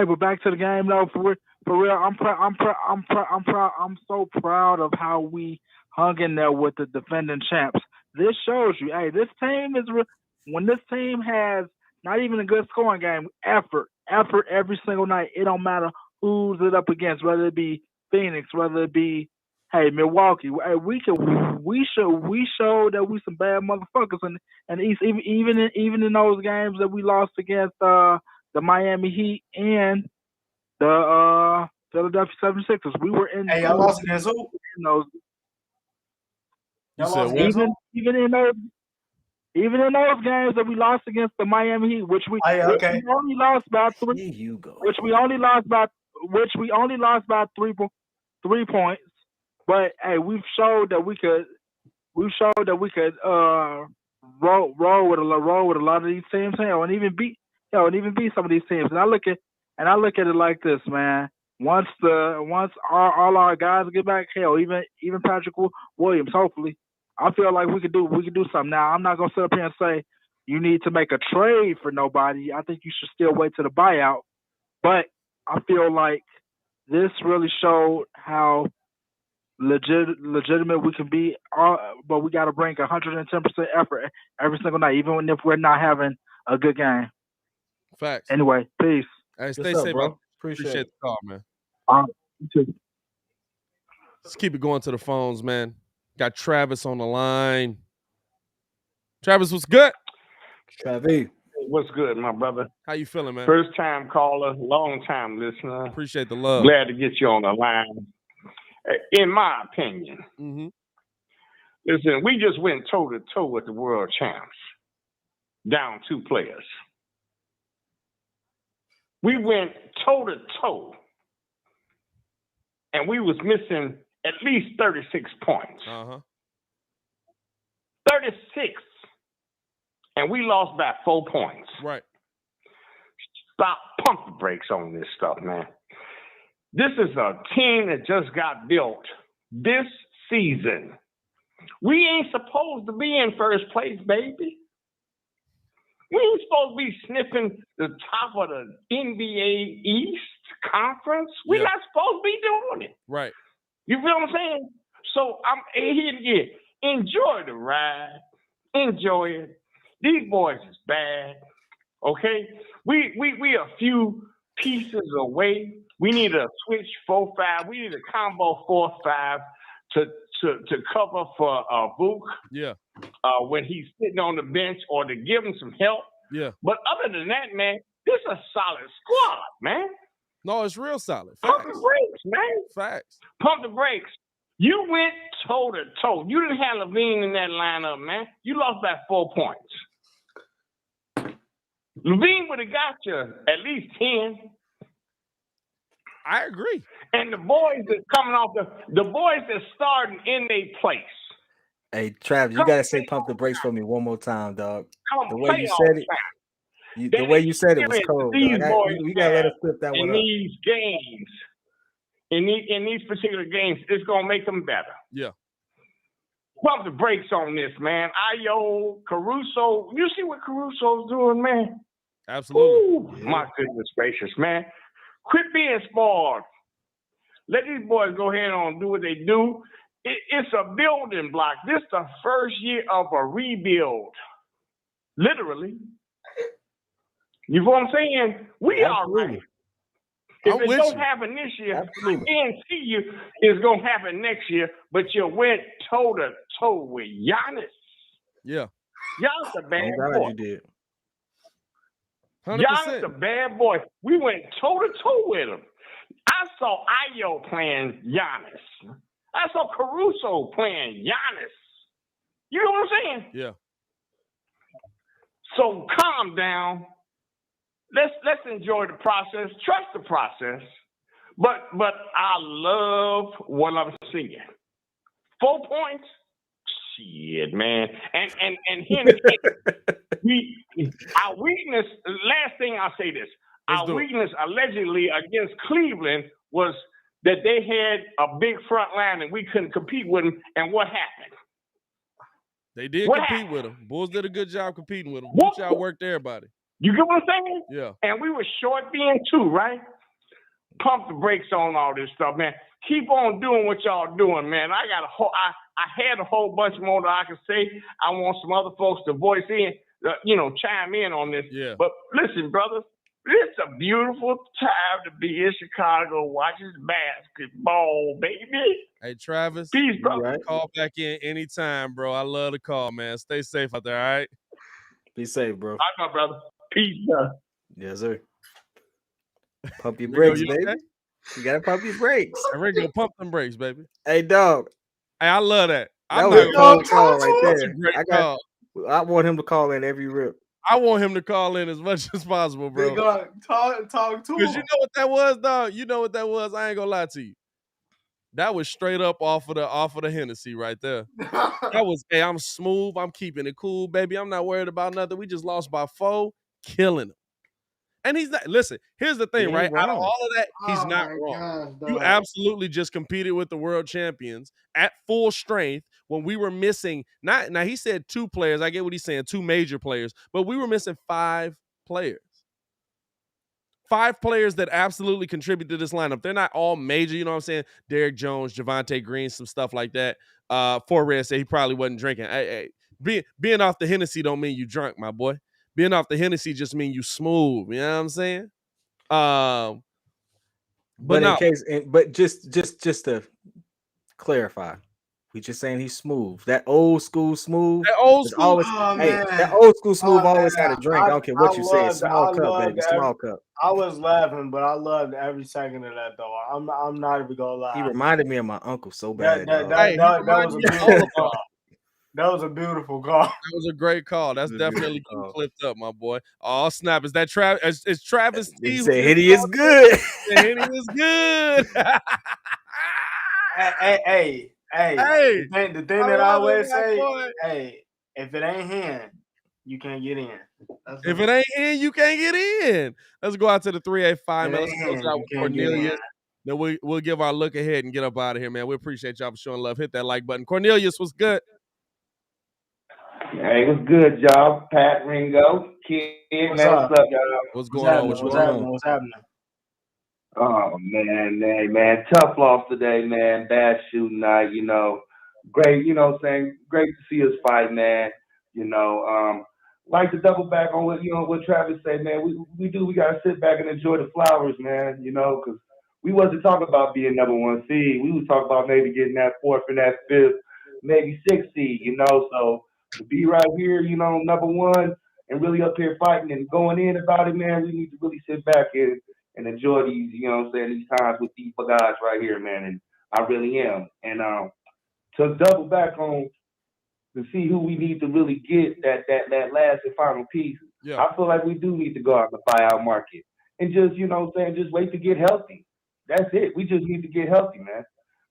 But back to the game, though. For real, I'm proud. I'm so proud of how we hung in there with the defending champs. This shows you, hey, this team is when this team has not even a good scoring game, effort every single night. It don't matter who's it up against, whether it be Phoenix, whether it be Milwaukee. Hey, we showed that we some bad motherfuckers in the East. Even in those games that we lost against the Miami Heat and the Philadelphia 76ers, we were in. Hey, y'all lost against who? Even in those games that we lost against the Miami Heat, which we only lost by 3 points. But hey, we've showed that we could roll with a lot of these teams, and even beat some of these teams. And I look at it like this, man. Once all our guys get back, even Patrick Williams, hopefully, I feel like we could do something. Now, I'm not gonna sit up here and say you need to make a trade for nobody. I think you should still wait to the buyout. But I feel like this really showed how legitimate we can be. But we got to bring 110% effort every single night, even if we're not having a good game. Facts. Anyway, peace. Hey, stay safe, bro. Appreciate the call, man. You too. Let's keep it going to the phones, man. Got Travis on the line. Travis, what's good? Travis. What's good, my brother? How you feeling, man? First time caller, long time listener. Appreciate the love. Glad to get you on the line. In my opinion, listen, we just went toe to toe with the world champs, down 2 players. We went toe to toe, and we was missing at least 36 points. 36. And we lost by 4 points. Right. Pump the brakes on this stuff, man. This is a team that just got built this season. We ain't supposed to be in first place, baby. We ain't supposed to be sniffing the top of the NBA East Conference. We're not supposed to be doing it. Right. You feel what I'm saying? So I'm here again. Enjoy the ride. Enjoy it. These boys is bad. Okay? We a few pieces away. We need a switch 4-5. We need a combo 4-5 to cover for Vuk. Yeah. When he's sitting on the bench, or to give him some help. Yeah. But other than that, man, this is a solid squad, man. No, it's real solid. Pump the brakes, man. Facts. Pump the brakes. You went toe to toe. You didn't have Levine in that lineup, man. You lost by 4 points. Levine would have got you at least 10. I agree. And the boys that coming off the boys that starting in their place. Hey, Travis, you gotta say "pump the brakes" for me one more time, dog. The way you said it, the way you said it was cold. These boys we gotta let us flip that one up. These games, in these particular games, it's gonna make them better. Yeah. Pump the brakes on this, man. Ayo, Caruso, you see what Caruso's doing, man? Absolutely. Ooh, my goodness gracious, man. Quit being spoiled. Let these boys go ahead and do what they do. It's a building block. This is the first year of a rebuild. Literally. You know what I'm saying? We are right. If it don't happen this year, I guarantee you it's going to happen next year, but you went toe-to-toe with Giannis. Yeah. Giannis a bad glad boy. you did. 100%. Giannis a bad boy. We went toe-to-toe with him. I saw Ayo playing Giannis. I saw Caruso playing Giannis. You know what I'm saying? Yeah. So calm down. Let's enjoy the process. Trust the process. But I love what I'm seeing. 4 points. Shit, man. And Hennessy, our weakness, last thing I'll say this. Our weakness allegedly against Cleveland was that they had a big front line and we couldn't compete with them. And what happened? They did compete with them. Bulls did a good job competing with them. Good job worked everybody. You get what I'm saying? Yeah. And we were short then too, right? Pump the brakes on all this stuff, man. Keep on doing what y'all doing, man. I had a whole bunch more that I can say. I want some other folks to voice in, chime in on this. Yeah. But listen, brothers, it's a beautiful time to be in Chicago watching basketball, baby. Hey, Travis. Peace, bro. Right. Call back in anytime, bro. I love the call, man. Stay safe out there, all right? Be safe, bro. All right, my brother. Peace, bro. Yes, sir. Pump your brakes, Ringo, baby. Okay? You gotta pump your brakes. Hey, Ringo, pump them brakes, baby. Hey, dog. Hey, I love that. That was a cold call right That's there. a great call. I want him to call in every rip. I want him to call in as much as possible, bro. They gonna talk to him. Because you know what that was, dog? You know what that was? I ain't gonna lie to you. That was straight up off of the Hennessy right there. That was, hey, I'm smooth. I'm keeping it cool, baby. I'm not worried about nothing. We just lost by 4, killing him. And he's not, listen, here's the thing, right? Out of all of that, he's not wrong. You absolutely just competed with the world champions at full strength when we were missing, now he said 2 players. I get what he's saying, 2 major players, but we were missing 5 players. 5 players that absolutely contribute to this lineup. They're not all major, you know what I'm saying? Derrick Jones, Javonte Green, some stuff like that. Forrest said he probably wasn't drinking. Hey, being off the Hennessy don't mean you drunk, my boy. Being off the Hennessy just mean you smooth. You know what I'm saying? But just to clarify, we just saying he's smooth. That old school smooth. That old school, always, that old school smooth always had a drink. I don't care what you say. Small cup, baby. Small cup. I was laughing, but I loved every second of that, though. I'm not even gonna lie. He reminded me of my uncle so bad. That was a beautiful call. That was a beautiful call. That was a great call. That's definitely clipped up, my boy. Oh, snap. Is that Travis? Is Travis He said Hitty is good. Hitty is good. Hey. The thing that I always say, hey, if it ain't hand, you can't get in. If it ain't in, you can't get in. Let's go out to the 385, man. Let's close out with Cornelius. Then we'll give our look ahead and get up out of here, man. We appreciate y'all for showing love. Hit that like button. Cornelius, what's good? Hey, what's good, y'all? Pat, Ringo, Kid, what's up, y'all? What's going on? What's happening? Oh, man. Tough loss today, man. Bad shooting night, Great, great to see us fight, man. Like to double back on what Travis said, man. We gotta sit back and enjoy the flowers, man, because we wasn't talking about being number 1 seed. We was talking about maybe getting that 4th and that 5th, maybe 6th seed, so to be right here, number 1 and really up here fighting and going in about it, man, we need to really sit back and enjoy these, these times with these guys right here, man. And I really am. And to double back on to see who we need to really get that last and final piece, I feel like we do need to go out in the buyout market and just, just wait to get healthy. That's it. We just need to get healthy, man.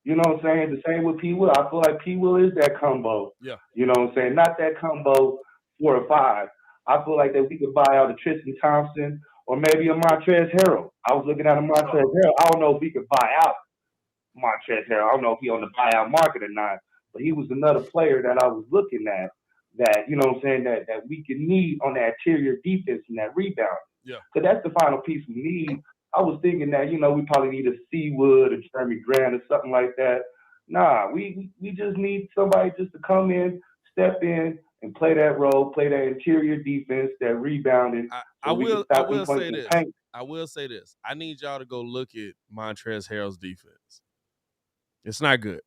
You know what I'm saying? The same with P. Will. I feel like P. Will is that combo. Yeah. You know what I'm saying? Not that combo 4 or 5. I feel like that we could buy out a Tristan Thompson or maybe a Montrezl Harrell. I was looking at a Montrezl Harrell. I don't know if we could buy out Montrezl Harrell. I don't know if he on the buyout market or not, but he was another player that I was looking at that, you know what I'm saying, that we can need on that interior defense and that rebound. Yeah. So that's the final piece we need. I was thinking that, you know, we probably need a Seawood or Jeremy Grant or something like that. Nah, we just need somebody just to come in, step in, and play that role, play that interior defense, that rebounding. I will say this. I will say this. I need y'all to go look at Montrezl Harrell's defense. It's not good.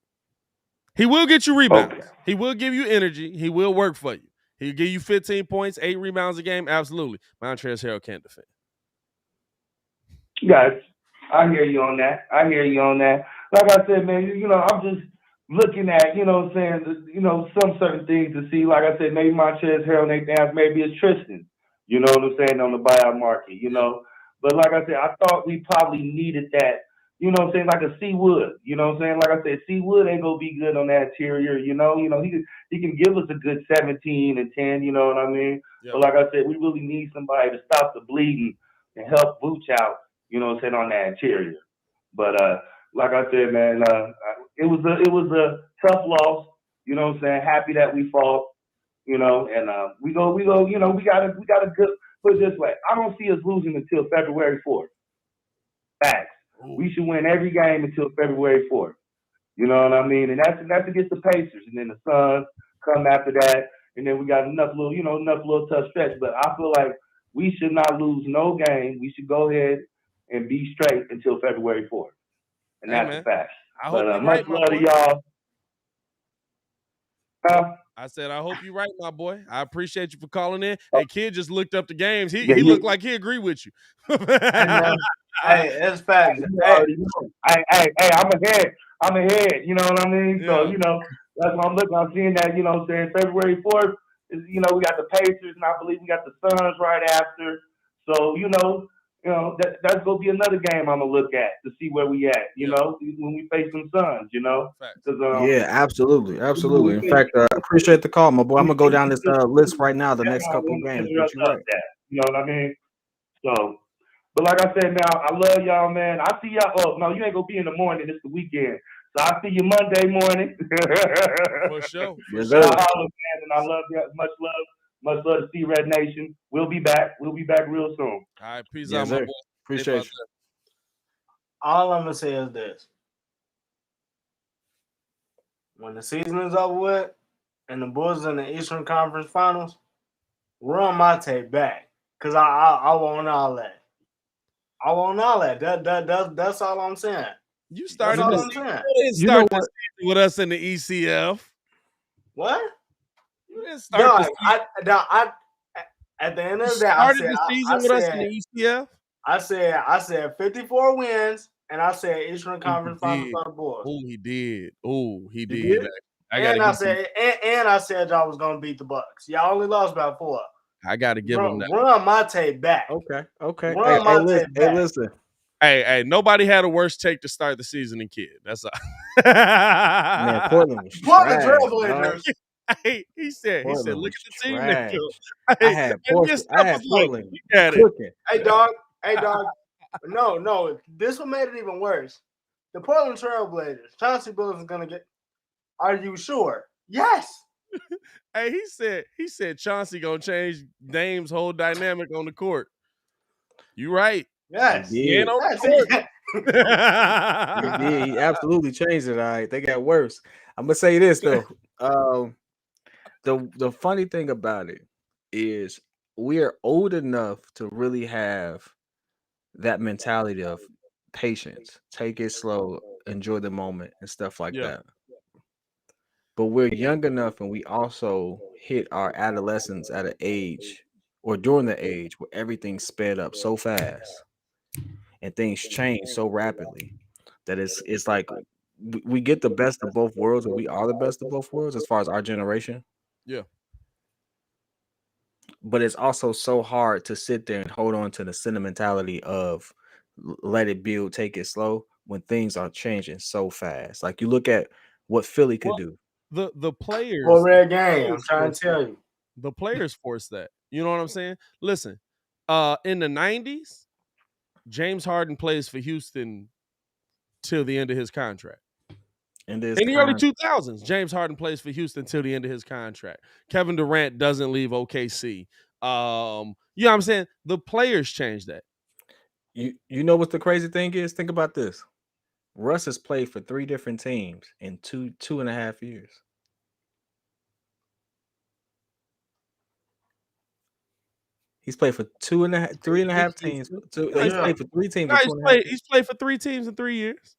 He will get you rebounds. Okay. He will give you energy. He will work for you. He'll give you 15 points, 8 rebounds a game. Absolutely. Montrezl Harrell can't defend. Yes, I hear you on that. Like I said, man, you know, I'm just looking at, you know what I'm saying, you know, some certain things to see. Like I said, maybe Montrezl Harrell, maybe it's Tristan, you know what I'm saying, on the buyout market, you know. But like I said, I thought we probably needed that, you know what I'm saying, like a Seawood, you know what I'm saying. Like I said, Seawood ain't gonna be good on that interior, you know, he can give us a good 17 and 10, you know what I mean. Yeah. But like I said, we really need somebody to stop the bleeding and help Vooch out, you know what I'm saying, on that interior. But like I said, man, it was a tough loss, you know what I'm saying. Happy that we fought, you know, and we go, you know, we got a good, put it this way, I don't see us losing until February 4th. Facts. We should win every game until February 4th. You know what I mean? And that's against the Pacers, and then the Suns come after that, and then we got enough little tough stretch. But I feel like we should not lose no game. We should go ahead and be straight until February 4th. And that's a fact. But much love to y'all. I said, I hope you're right, my boy. I appreciate you for calling in. Hey, kid just looked up the games. He looked like he agreed with you. Hey, it's facts. Hey, I'm ahead. You know what I mean? Yeah. So, you know, that's what I'm looking. I'm seeing that, you know what I'm saying, February 4th, you know, we got the Pacers, and I believe we got the Suns right after. So, you know, that's going to be another game I'm going to look at to see where we at, you know, when we face some Suns, you know. Yeah, absolutely. In fact, I appreciate the call, my boy. I'm going to go down this list right now, the next couple of games. But you're right. You know what I mean? So, but like I said, man, I love y'all, man. I see y'all. Oh, no, you ain't going to be in the morning. It's the weekend. So I see you Monday morning. For sure. And I love you. Much love to C-Red Nation. We'll be back. We'll be back real soon. All right. Peace out, my boy. Appreciate you. All I'm going to say is this. When the season is over with and the Bulls in the Eastern Conference Finals, run my tape back. Because I want all that. I want all that. That's all I'm saying. You started the season with us in the ECF. What? You didn't start at the end of the day, started the season with us in the ECF. I said 54 wins, and I said Eastern Conference Finals for the Bulls. Oh, he did. He did. I said y'all was gonna beat the Bucks. Y'all only lost by 4. I got to give him that. Run my tape back. Okay. Run my tape back. Listen. Hey, nobody had a worse take to start the season than Kid. That's all. Man, Portland was Trailblazers. He said, look at the team they killed. I had Portland cooking. Hey, dog. No. This one made it even worse. The Portland Trailblazers. Chauncey Billups is gonna get. Are you sure? Yes. Hey, he said Chauncey gonna change Dame's whole dynamic on the court. You right. Yes. He ain't on the court. He did. He absolutely changed it. All right. They got worse. I'm gonna say this though. The funny thing about it is we are old enough to really have that mentality of patience, take it slow, enjoy the moment, and stuff like that. But we're young enough, and we also hit our adolescence at an age or during the age where everything's sped up so fast and things change so rapidly that it's like we get the best of both worlds, and we are the best of both worlds as far as our generation. Yeah. But it's also so hard to sit there and hold on to the sentimentality of let it build, take it slow when things are changing so fast. Like you look at what Philly could do. The players for red game. I'm trying to tell you. The players force that. You know what I'm saying? Listen, in the 90s, James Harden plays for Houston till the end of his contract. In the early 2000s, James Harden plays for Houston till the end of his contract. Kevin Durant doesn't leave OKC. You know what I'm saying? The players change that. You know what the crazy thing is? Think about this. Russ has played for 3 different teams in 2.5 years. He's played for 3.5 teams. He's played for 3 teams. He's played for 3 teams in 3 years.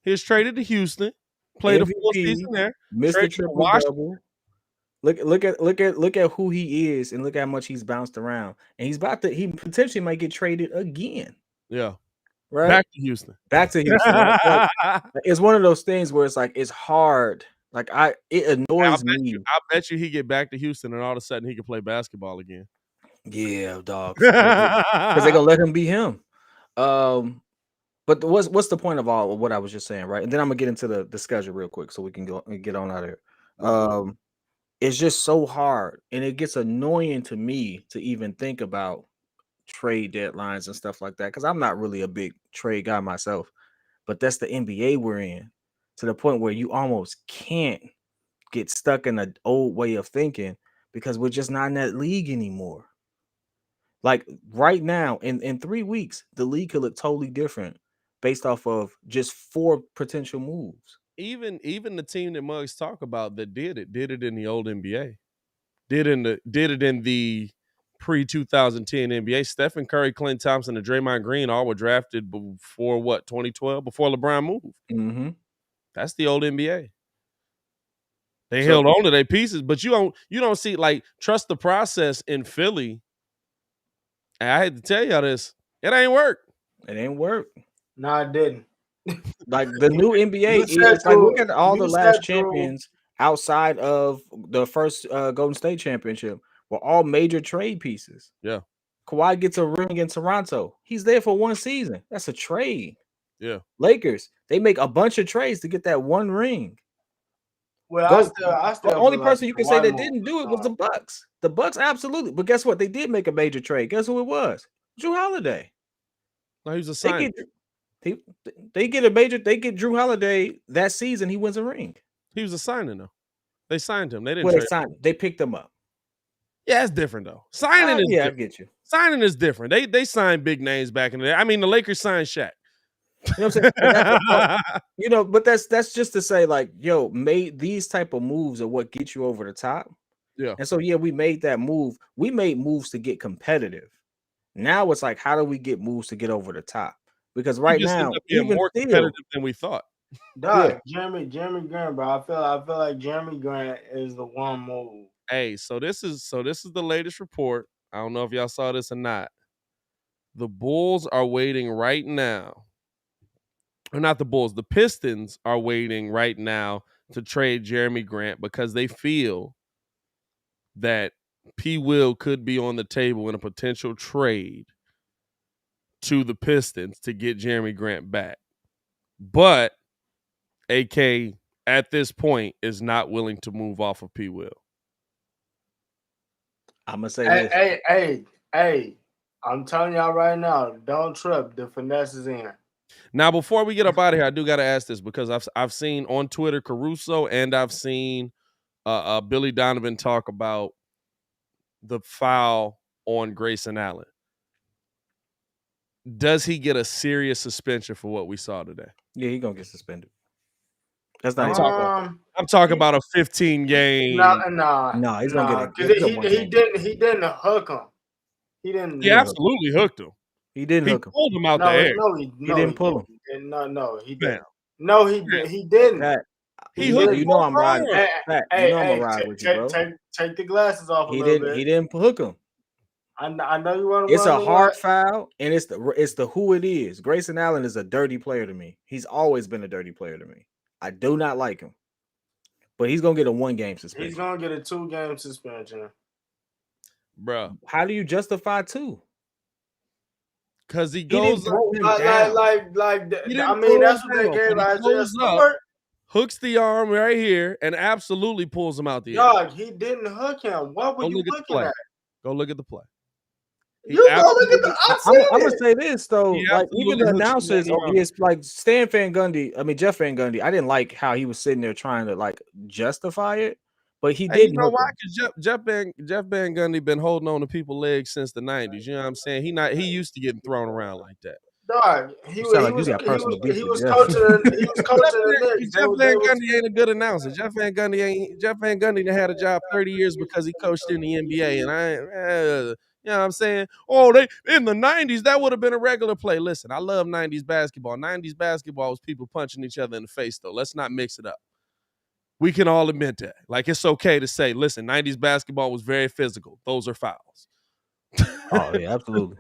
He was traded to Houston, played MVP, a full season there, missed the triple double. Look at who he is, and look how much he's bounced around. And he potentially might get traded again. Yeah. Right? Back to Houston. Right? Like, it's one of those things where it's like it's hard. Like it annoys me. I bet you he get back to Houston and all of a sudden he can play basketball again. Yeah, dog. Because they're gonna let him be him. But what's the point of all of what I was just saying, right? And then I'm gonna get into the schedule real quick so we can go and get on out of here. It's just so hard, and it gets annoying to me to even think about trade deadlines and stuff like that, because I'm not really a big trade guy myself. But that's the NBA we're in, to the point where you almost can't get stuck in an old way of thinking because we're just not in that league anymore. Like right now, in 3 weeks, the league could look totally different based off of just 4 potential moves. Even the team that Muggs talk about that did it in the old NBA. Did it in the pre-2010 NBA. Stephen Curry, Klay Thompson, and Draymond Green all were drafted before 2012, before LeBron moved. Mm-hmm. That's the old NBA. They held on to their pieces, but you don't see, like, trust the process in Philly. And I hate to tell y'all this, it ain't work. It ain't work. No, it didn't. Like the new NBA is like, look at all the last champions outside of the first Golden State championship were all major trade pieces. Yeah. Kawhi gets a ring in Toronto. He's there for 1 season. That's a trade. Yeah. Lakers, they make a bunch of trades to get that 1 ring. Well, I still the only person you can say that didn't do it was the Bucks. The Bucks, absolutely. But guess what? They did make a major trade. Guess who it was? Drew Holiday. No, he was a signing. They get Drew Holiday that season. He wins a ring. He was a signing though. They signed him. They didn't. They picked him up. Yeah, it's different though. Signing is different. I get you. Signing is different. They signed big names back in the day. I mean, the Lakers signed Shaq. You know what I'm saying? But that's just to say, like, yo, made these type of moves are what get you over the top. Yeah. And so we made that move. We made moves to get competitive. Now it's like, how do we get moves to get over the top? Because right now, even more competitive than we thought. Dog, Jeremy Grant, bro. I feel like Jeremy Grant is the one move. Hey, so this is the latest report. I don't know if y'all saw this or not. The Bulls are waiting right now. Or not the Bulls. The Pistons are waiting right now to trade Jeremy Grant because they feel that P. Will could be on the table in a potential trade to the Pistons to get Jeremy Grant back. But AK at this point is not willing to move off of P. Will. I'm gonna say this. Hey, I'm telling y'all right now, don't trip. The finesse is in. Now, before we get up out of here, I do got to ask this because I've seen on Twitter Caruso and I've seen Billy Donovan talk about the foul on Grayson Allen. Does he get a serious suspension for what we saw today? Yeah, he's gonna get suspended. That's not. I'm talking about a 15 game. No, he's gonna get it. He didn't hook him. He didn't. He absolutely hooked him. He didn't hook him. Pulled him out the air. He didn't pull him. He didn't. No, he didn't. He hooked him. You know I'm riding. Hey, you know I'm riding with you, bro. Take the glasses off. He didn't hook him. I know you want to. It's a hard foul, and it's the who it is. Grayson Allen is a dirty player to me. He's always been a dirty player to me. I do not like him, but he's gonna get a 1 game suspension. He's gonna get a 2 game suspension, bro. How do you justify 2? Because he goes like I mean, that's what they gave Isaiah Stewart. Hooks the arm right here and absolutely pulls him out the air. Dog, he didn't hook him. What were you looking at? Go look at the play. You go look at the. I'm gonna say this though, like even the announcers, it's like Jeff Van Gundy. I didn't like how he was sitting there trying to like justify it, but he didn't. You know why? Because Jeff Van Gundy been holding on to people's legs since the 90s. You know what I'm saying? He used to getting thrown around like that. Dog, he was coaching the Knicks. Jeff Van Gundy ain't a good announcer. Jeff Van Gundy had a job 30 years because he coached in the NBA, and you know what I'm saying? Oh, they in the 90s, that would have been a regular play. Listen, I love 90s basketball. 90s basketball was people punching each other in the face, though. Let's not mix it up. We can all admit that. Like, it's okay to say, listen, 90s basketball was very physical. Those are fouls. Oh, yeah, absolutely.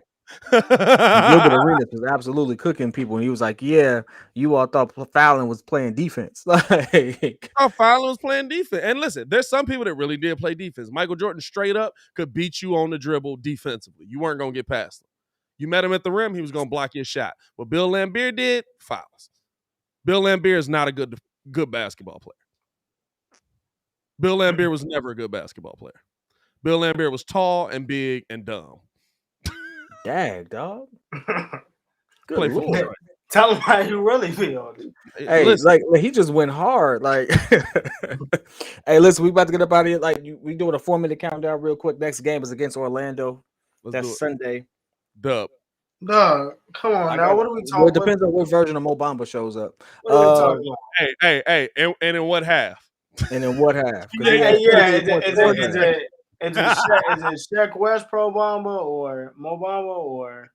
Gilbert Arenas was absolutely cooking people, and he was like, "Yeah, you all thought Fallon was playing defense." Like, Fallon was playing defense. And listen, there's some people that really did play defense. Michael Jordan straight up could beat you on the dribble defensively. You weren't gonna get past him. You met him at the rim, he was gonna block your shot. What Bill Laimbeer did, fouls. Bill Laimbeer is not a good basketball player. Bill Laimbeer was never a good basketball player. Bill Laimbeer was tall and big and dumb. Dag, dog. Good Lord. Tell him how you really feel. Hey, listen. like he just went hard. Like, hey, listen, we about to get up out of here. Like, we doing a 4-minute countdown real quick. Next game is against Orlando. That's Sunday. Dub. Come on now. What are we talking? Well, it depends on what version of Mo Bamba shows up. What are we talking about? Hey, and in what half? And in what half? Is it Shaq West Pro Bamba or Mo Bamba or?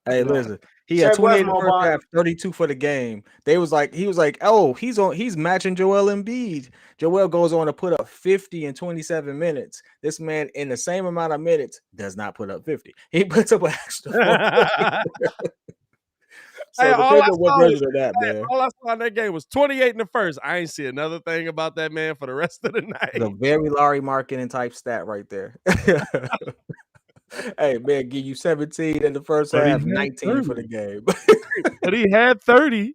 Hey, listen, he had 28 in the first half, 32 for the game. He was like, oh, he's matching Joel Embiid. Joel goes on to put up 50 in 27 minutes. This man, in the same amount of minutes, does not put up 50. He puts up an extra. So all I saw in that game was 28 in the first. I ain't see another thing about that man for the rest of the night. The very Larry Marketing type stat right there. Hey, man, give you 17 in the first half, 19 30. For the game. But he had 30.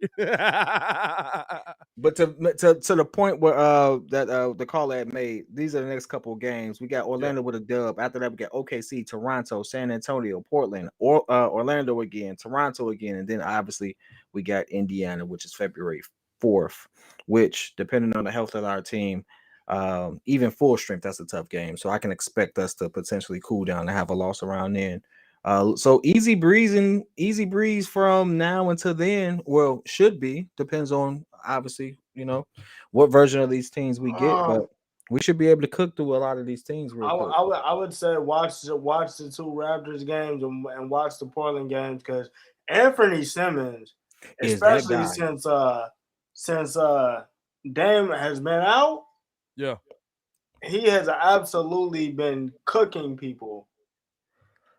But to the point where the caller had made, these are the next couple of games. We got Orlando with a dub. After that, we got OKC, Toronto, San Antonio, Portland, Orlando again, Toronto again, and then obviously we got Indiana, which is February 4th, which, depending on the health of our team, even full strength, that's a tough game. So I can expect us to potentially cool down and have a loss around then. So easy breeze from now until then. Well, should be, depends on obviously, what version of these teams we get, but we should be able to cook through a lot of these teams real quick. I would say watch the two Raptors games and watch the Portland games, because Anthony Simmons, especially since Dame has been out, he has absolutely been cooking people.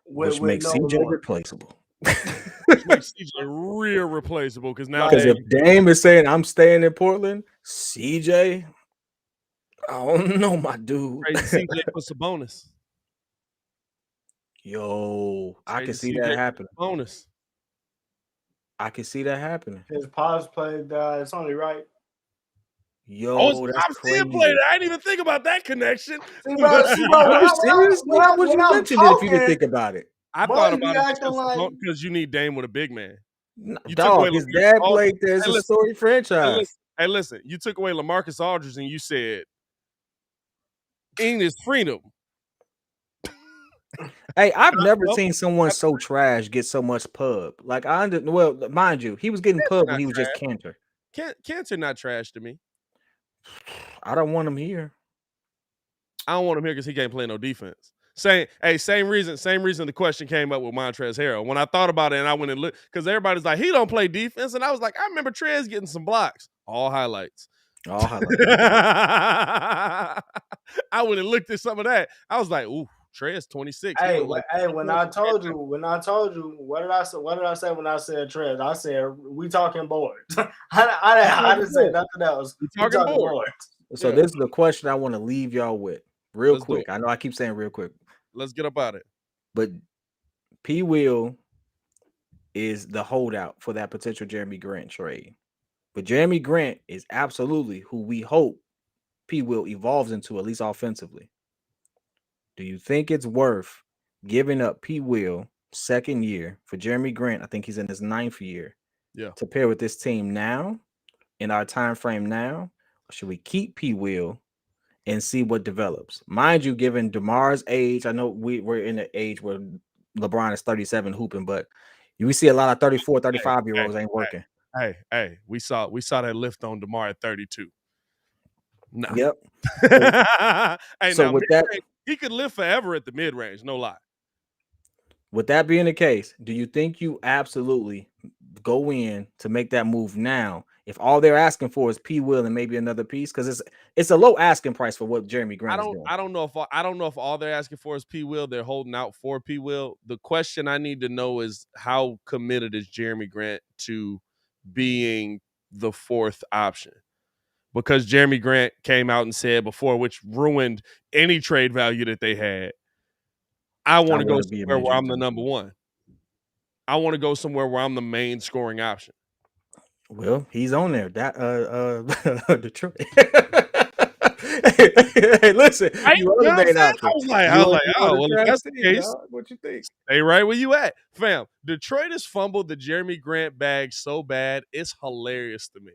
Which makes CJ replaceable. Which makes CJ real replaceable, because now if Dame is saying I'm staying in Portland, CJ, I don't know, my dude. CJ puts a bonus. Yo, I can see that happening. Bonus. I can see that happening. His pops played. It's only right. Yo, that's crazy. I didn't even think about that connection. Are you serious? Why would you mention it if you didn't think about it? I thought about it because you need Dame with a big man. His dad played there. It's a story franchise. Hey, listen, you took away LaMarcus Aldridge and you said, English freedom. Hey, I've never seen someone so trash get so much pub. Like, mind you, he was getting pub when he was just Cantor. Cantor not trash to me. I don't want him here. I don't want him here because he can't play no defense. Same reason the question came up with Montrezl Harrell. When I thought about it and I went and looked, because everybody's like, he don't play defense. And I was like, I remember Trez getting some blocks. All highlights. I went and looked at some of that. I was like, ooh, Trez 26. When I told you, what did I say when I said Trez? I said, we talking boards. I didn't say nothing else. We talking boards. So this is the question I want to leave y'all with real quick. I know I keep saying real quick. Let's get up out it. But P. Will is the holdout for that potential Jeremy Grant trade. But Jeremy Grant is absolutely who we hope P. Will evolves into, at least offensively. Do you think it's worth giving up P. Will second year for Jeremy Grant. I think he's in his 9th year. Yeah. To pair with this team now, in our time frame now, or should we keep P. Will and see what develops? Mind you, given DeMar's age, I know we're in the age where LeBron is 37 hooping, but we see a lot of 34, 35-year-olds ain't working. Hey, we saw that lift on DeMar at 32. No. Yep. Hey, So now with that, he could live forever at the mid-range, no lie. With that being the case, do you think you absolutely go in to make that move now if all they're asking for is P. Will and maybe another piece? Because it's a low asking price for what Jeremy Grant is doing. I don't know if all they're asking for is P. Will. They're holding out for P. Will. The question I need to know is how committed is Jeremy Grant to being the 4th option? Because Jeremy Grant came out and said before, which ruined any trade value that they had, I want to go somewhere where I'm the number 1. I want to go somewhere where I'm the main scoring option. Well, he's on there. That Detroit. Hey, listen, you are the main option. I was like, oh, well, if that's the case, what you think? Stay right where you at, fam. Detroit has fumbled the Jeremy Grant bag so bad, it's hilarious to me.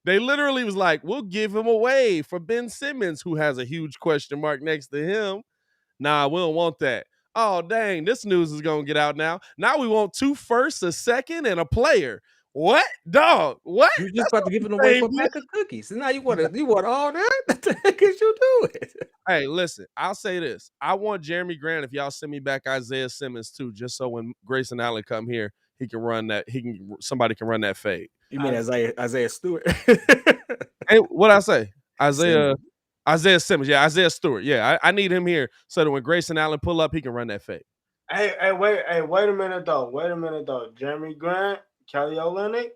They literally was like, we'll give him away for Ben Simmons, who has a huge question mark next to him. Nah, we don't want that. Oh, dang, this news is going to get out now. Now we want 2 firsts, a 2nd, and a player. What? Dog, what? You just about to give it away for a pack of cookies. And now you want all that? What the heck is you doing? Hey, listen, I'll say this. I want Jeremy Grant, if y'all send me back Isaiah Simmons too, just so when Grayson Allen come here, he can run that. Somebody can run that fade. You mean Isaiah Stewart? Hey, what I say? Isaiah Simmons. Yeah, Isaiah Stewart. Yeah, I need him here so that when Grayson Allen pull up, he can run that fade. Wait a minute though. Jeremy Grant, Kelly Olynyk.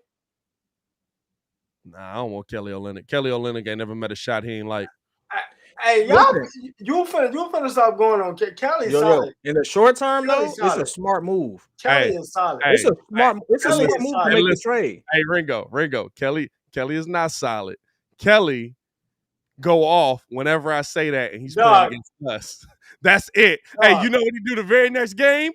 Nah, I don't want Kelly Olynyk. Kelly Olynyk ain't never met a shot he ain't like. Hey, y'all, you finna stop going on Kelly. Solid. In the short term, though, it's a smart move. Kelly is solid. It's a smart move to make the trade. Hey, Ringo. Kelly is not solid. Kelly go off whenever I say that, and he's playing against us. That's it. Hey, you know what he do the very next game?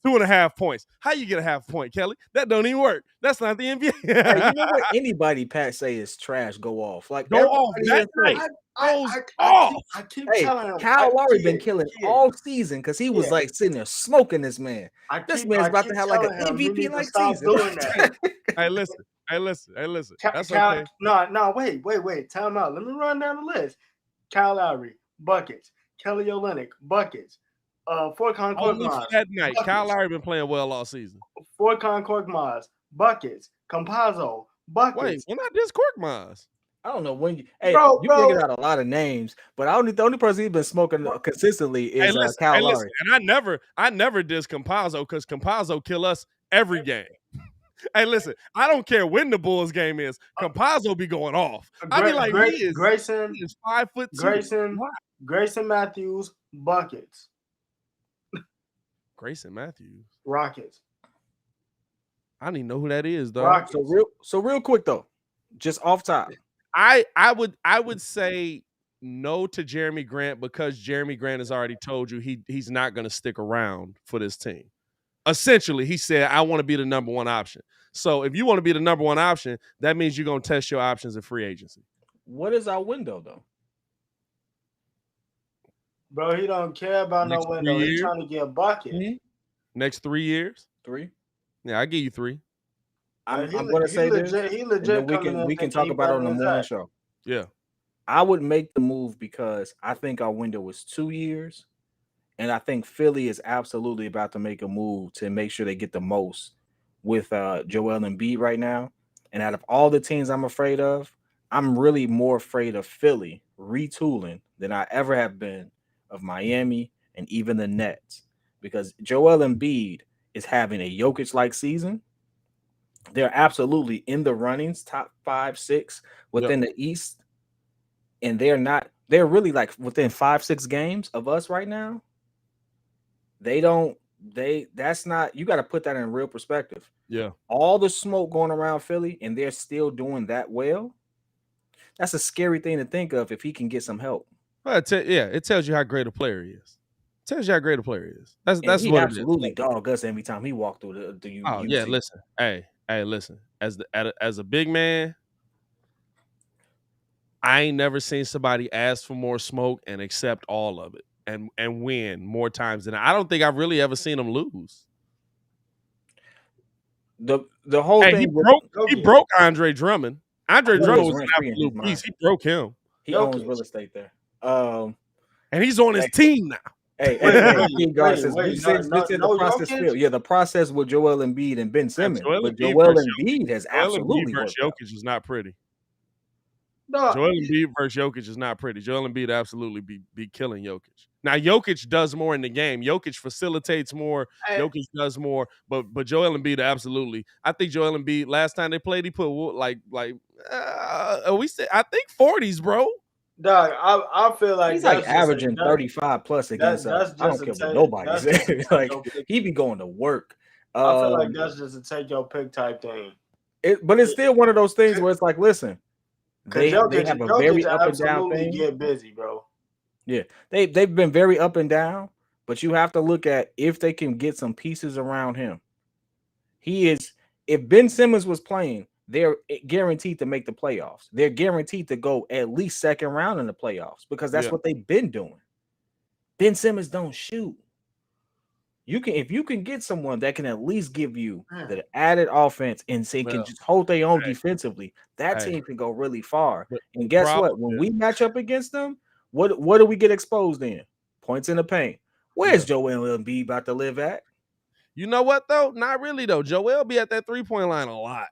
2.5 points. How you get a half point, Kelly? That don't even work. That's not the NBA. Hey, you know what? Anybody Pat say is trash go off. Like go off that night. I keep telling him. Kyle Lowry been killing all season because he was like sitting there smoking this man. This man's about to have like an MVP like season. Hey, listen. That's okay. No, wait. Time out. Let me run down the list. Kyle Lowry, buckets. Kelly Olynyk, buckets. Furkan Korkmaz. That night, Kyle Lowry been playing well all season. Furkan Korkmaz, buckets. Campazzo, buckets. Wait, we're not this Korkmaz. I don't know when you. Hey, you figured out a lot of names, but the only person he's been smoking consistently is Kyle Lowry. And I never diss Campazzo because Campazzo kill us every game. Hey, listen, I don't care when the Bulls game is. Campazzo be going off. I be like, Grayson is 5'2". Grayson Matthews, buckets. Grayson Matthews, Rockets. I don't even know who that is, dog. So real quick though, just off top, I would say no to Jeremy Grant because Jeremy Grant has already told you he's not going to stick around for this team. Essentially, he said, I want to be the number 1 option. So if you want to be the number 1 option, that means you're going to test your options in free agency. What is our window, though? Bro, he don't care about no window. He's trying to get a bucket. Mm-hmm. Next 3 years? 3? Yeah, I give you 3. I'm going to say this. He legit we can talk about it on the morning show. Yeah. I would make the move because I think our window was 2 years. And I think Philly is absolutely about to make a move to make sure they get the most with Joel Embiid right now. And out of all the teams I'm afraid of, I'm really more afraid of Philly retooling than I ever have been of Miami and even the Nets. Because Joel Embiid is having a Jokic-like season. They're absolutely in the runnings, top 5, 6 within the East. And they're really like within 5-6 games of us right now. That's not, you got to put that in real perspective. Yeah. All the smoke going around Philly and they're still doing that well. That's a scary thing to think of if he can get some help. Well, it tells you how great a player he is. Tells you how great a player he is. That's he what absolutely it is. dog us every time he walked through the Oh UC. yeah, listen. Hey, listen. As a big man, I ain't never seen somebody ask for more smoke and accept all of it and win more times than I don't think I've really ever seen him lose. The whole thing he broke Andre Drummond. Andre Drummond was an rent-free in his absolute beast. mind. He broke him. He owns real estate there. And he's on his team now. Hey, the process field. Yeah, the process with Joel Embiid and Ben Simmons. But Joel Embiid has absolutely worked out. Jokic is not pretty. No. Joel Embiid versus Jokic is not pretty. Joel Embiid absolutely be killing Jokic. Now Jokic does more in the game. Jokic facilitates more. Jokic does more. But Joel Embiid absolutely. I think Joel Embiid last time they played, he put I think 40s, bro. Dog, I feel like he's like averaging 35 plus against us. I don't care what nobody says. Like he be going to work. I feel like that's just a take your pick type thing. But it's still one of those things where it's like, listen, they have a very up and down thing. Get busy, bro. Yeah, they've been very up and down, but you have to look at if they can get some pieces around him. If Ben Simmons was playing, they're guaranteed to make the playoffs. They're guaranteed to go at least second round in the playoffs because that's what they've been doing. Ben Simmons don't shoot. If you can get someone that can at least give you the added offense and can just hold their own defensively, that team can go really far. And guess what? When we match up against them, what do we get exposed in? Points in the paint. Where's Joel Embiid about to live at? You know what though? Not really though. Joel be at that 3-point line a lot.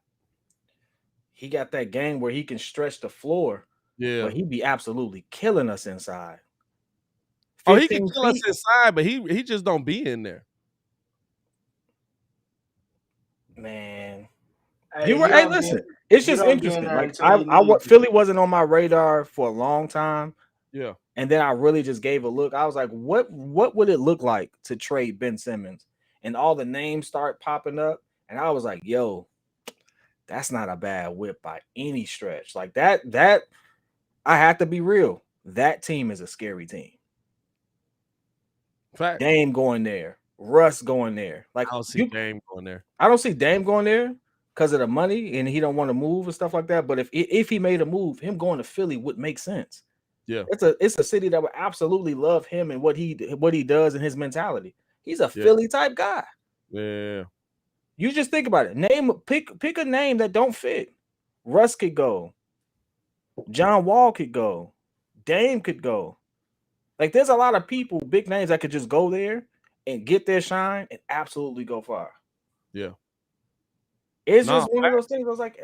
He got that game where he can stretch the floor. Yeah, but he be absolutely killing us inside. Oh, he can kill us inside, but he just don't be in there. Man, hey, listen, it's just interesting. Like Philly wasn't on my radar for a long time. Yeah, and then I really just gave a look. I was like, what would it look like to trade Ben Simmons? And all the names start popping up, and I was like, yo, that's not a bad whip by any stretch. Like that I have to be real. That team is a scary team. Fact. Dame going there, Russ going there. Like I don't see Dame going there. I don't see Dame going there because of the money and he don't want to move and stuff like that. But if he made a move, him going to Philly would make sense. Yeah, it's a city that would absolutely love him and what he does and his mentality. He's a Philly type guy. Yeah. You just think about it. Pick a name that don't fit. Russ could go. John Wall could go. Dame could go. Like there's a lot of people, big names that could just go there and get their shine and absolutely go far. Yeah. It's just one of those things. I was like,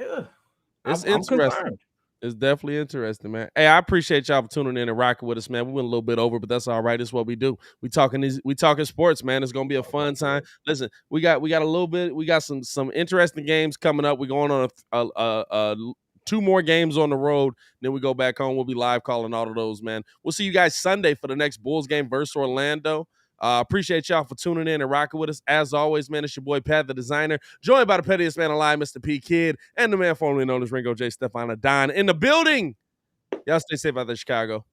it's interesting. It's definitely interesting, man. Hey, I appreciate y'all for tuning in and rocking with us, man. We went a little bit over, but that's all right. It's what we do. We talking sports, man. It's gonna be a fun time. Listen, we got a little bit. We got some interesting games coming up. We're going on 2 more games on the road. Then we go back home. We'll be live calling all of those, man. We'll see you guys Sunday for the next Bulls game versus Orlando. Appreciate y'all for tuning in and rocking with us. As always, man, it's your boy Pat the Designer, joined by the pettiest man alive, Mr. P Kid, and the man formerly known as Ringo J. Stefano Don in the building. Y'all stay safe out there, Chicago.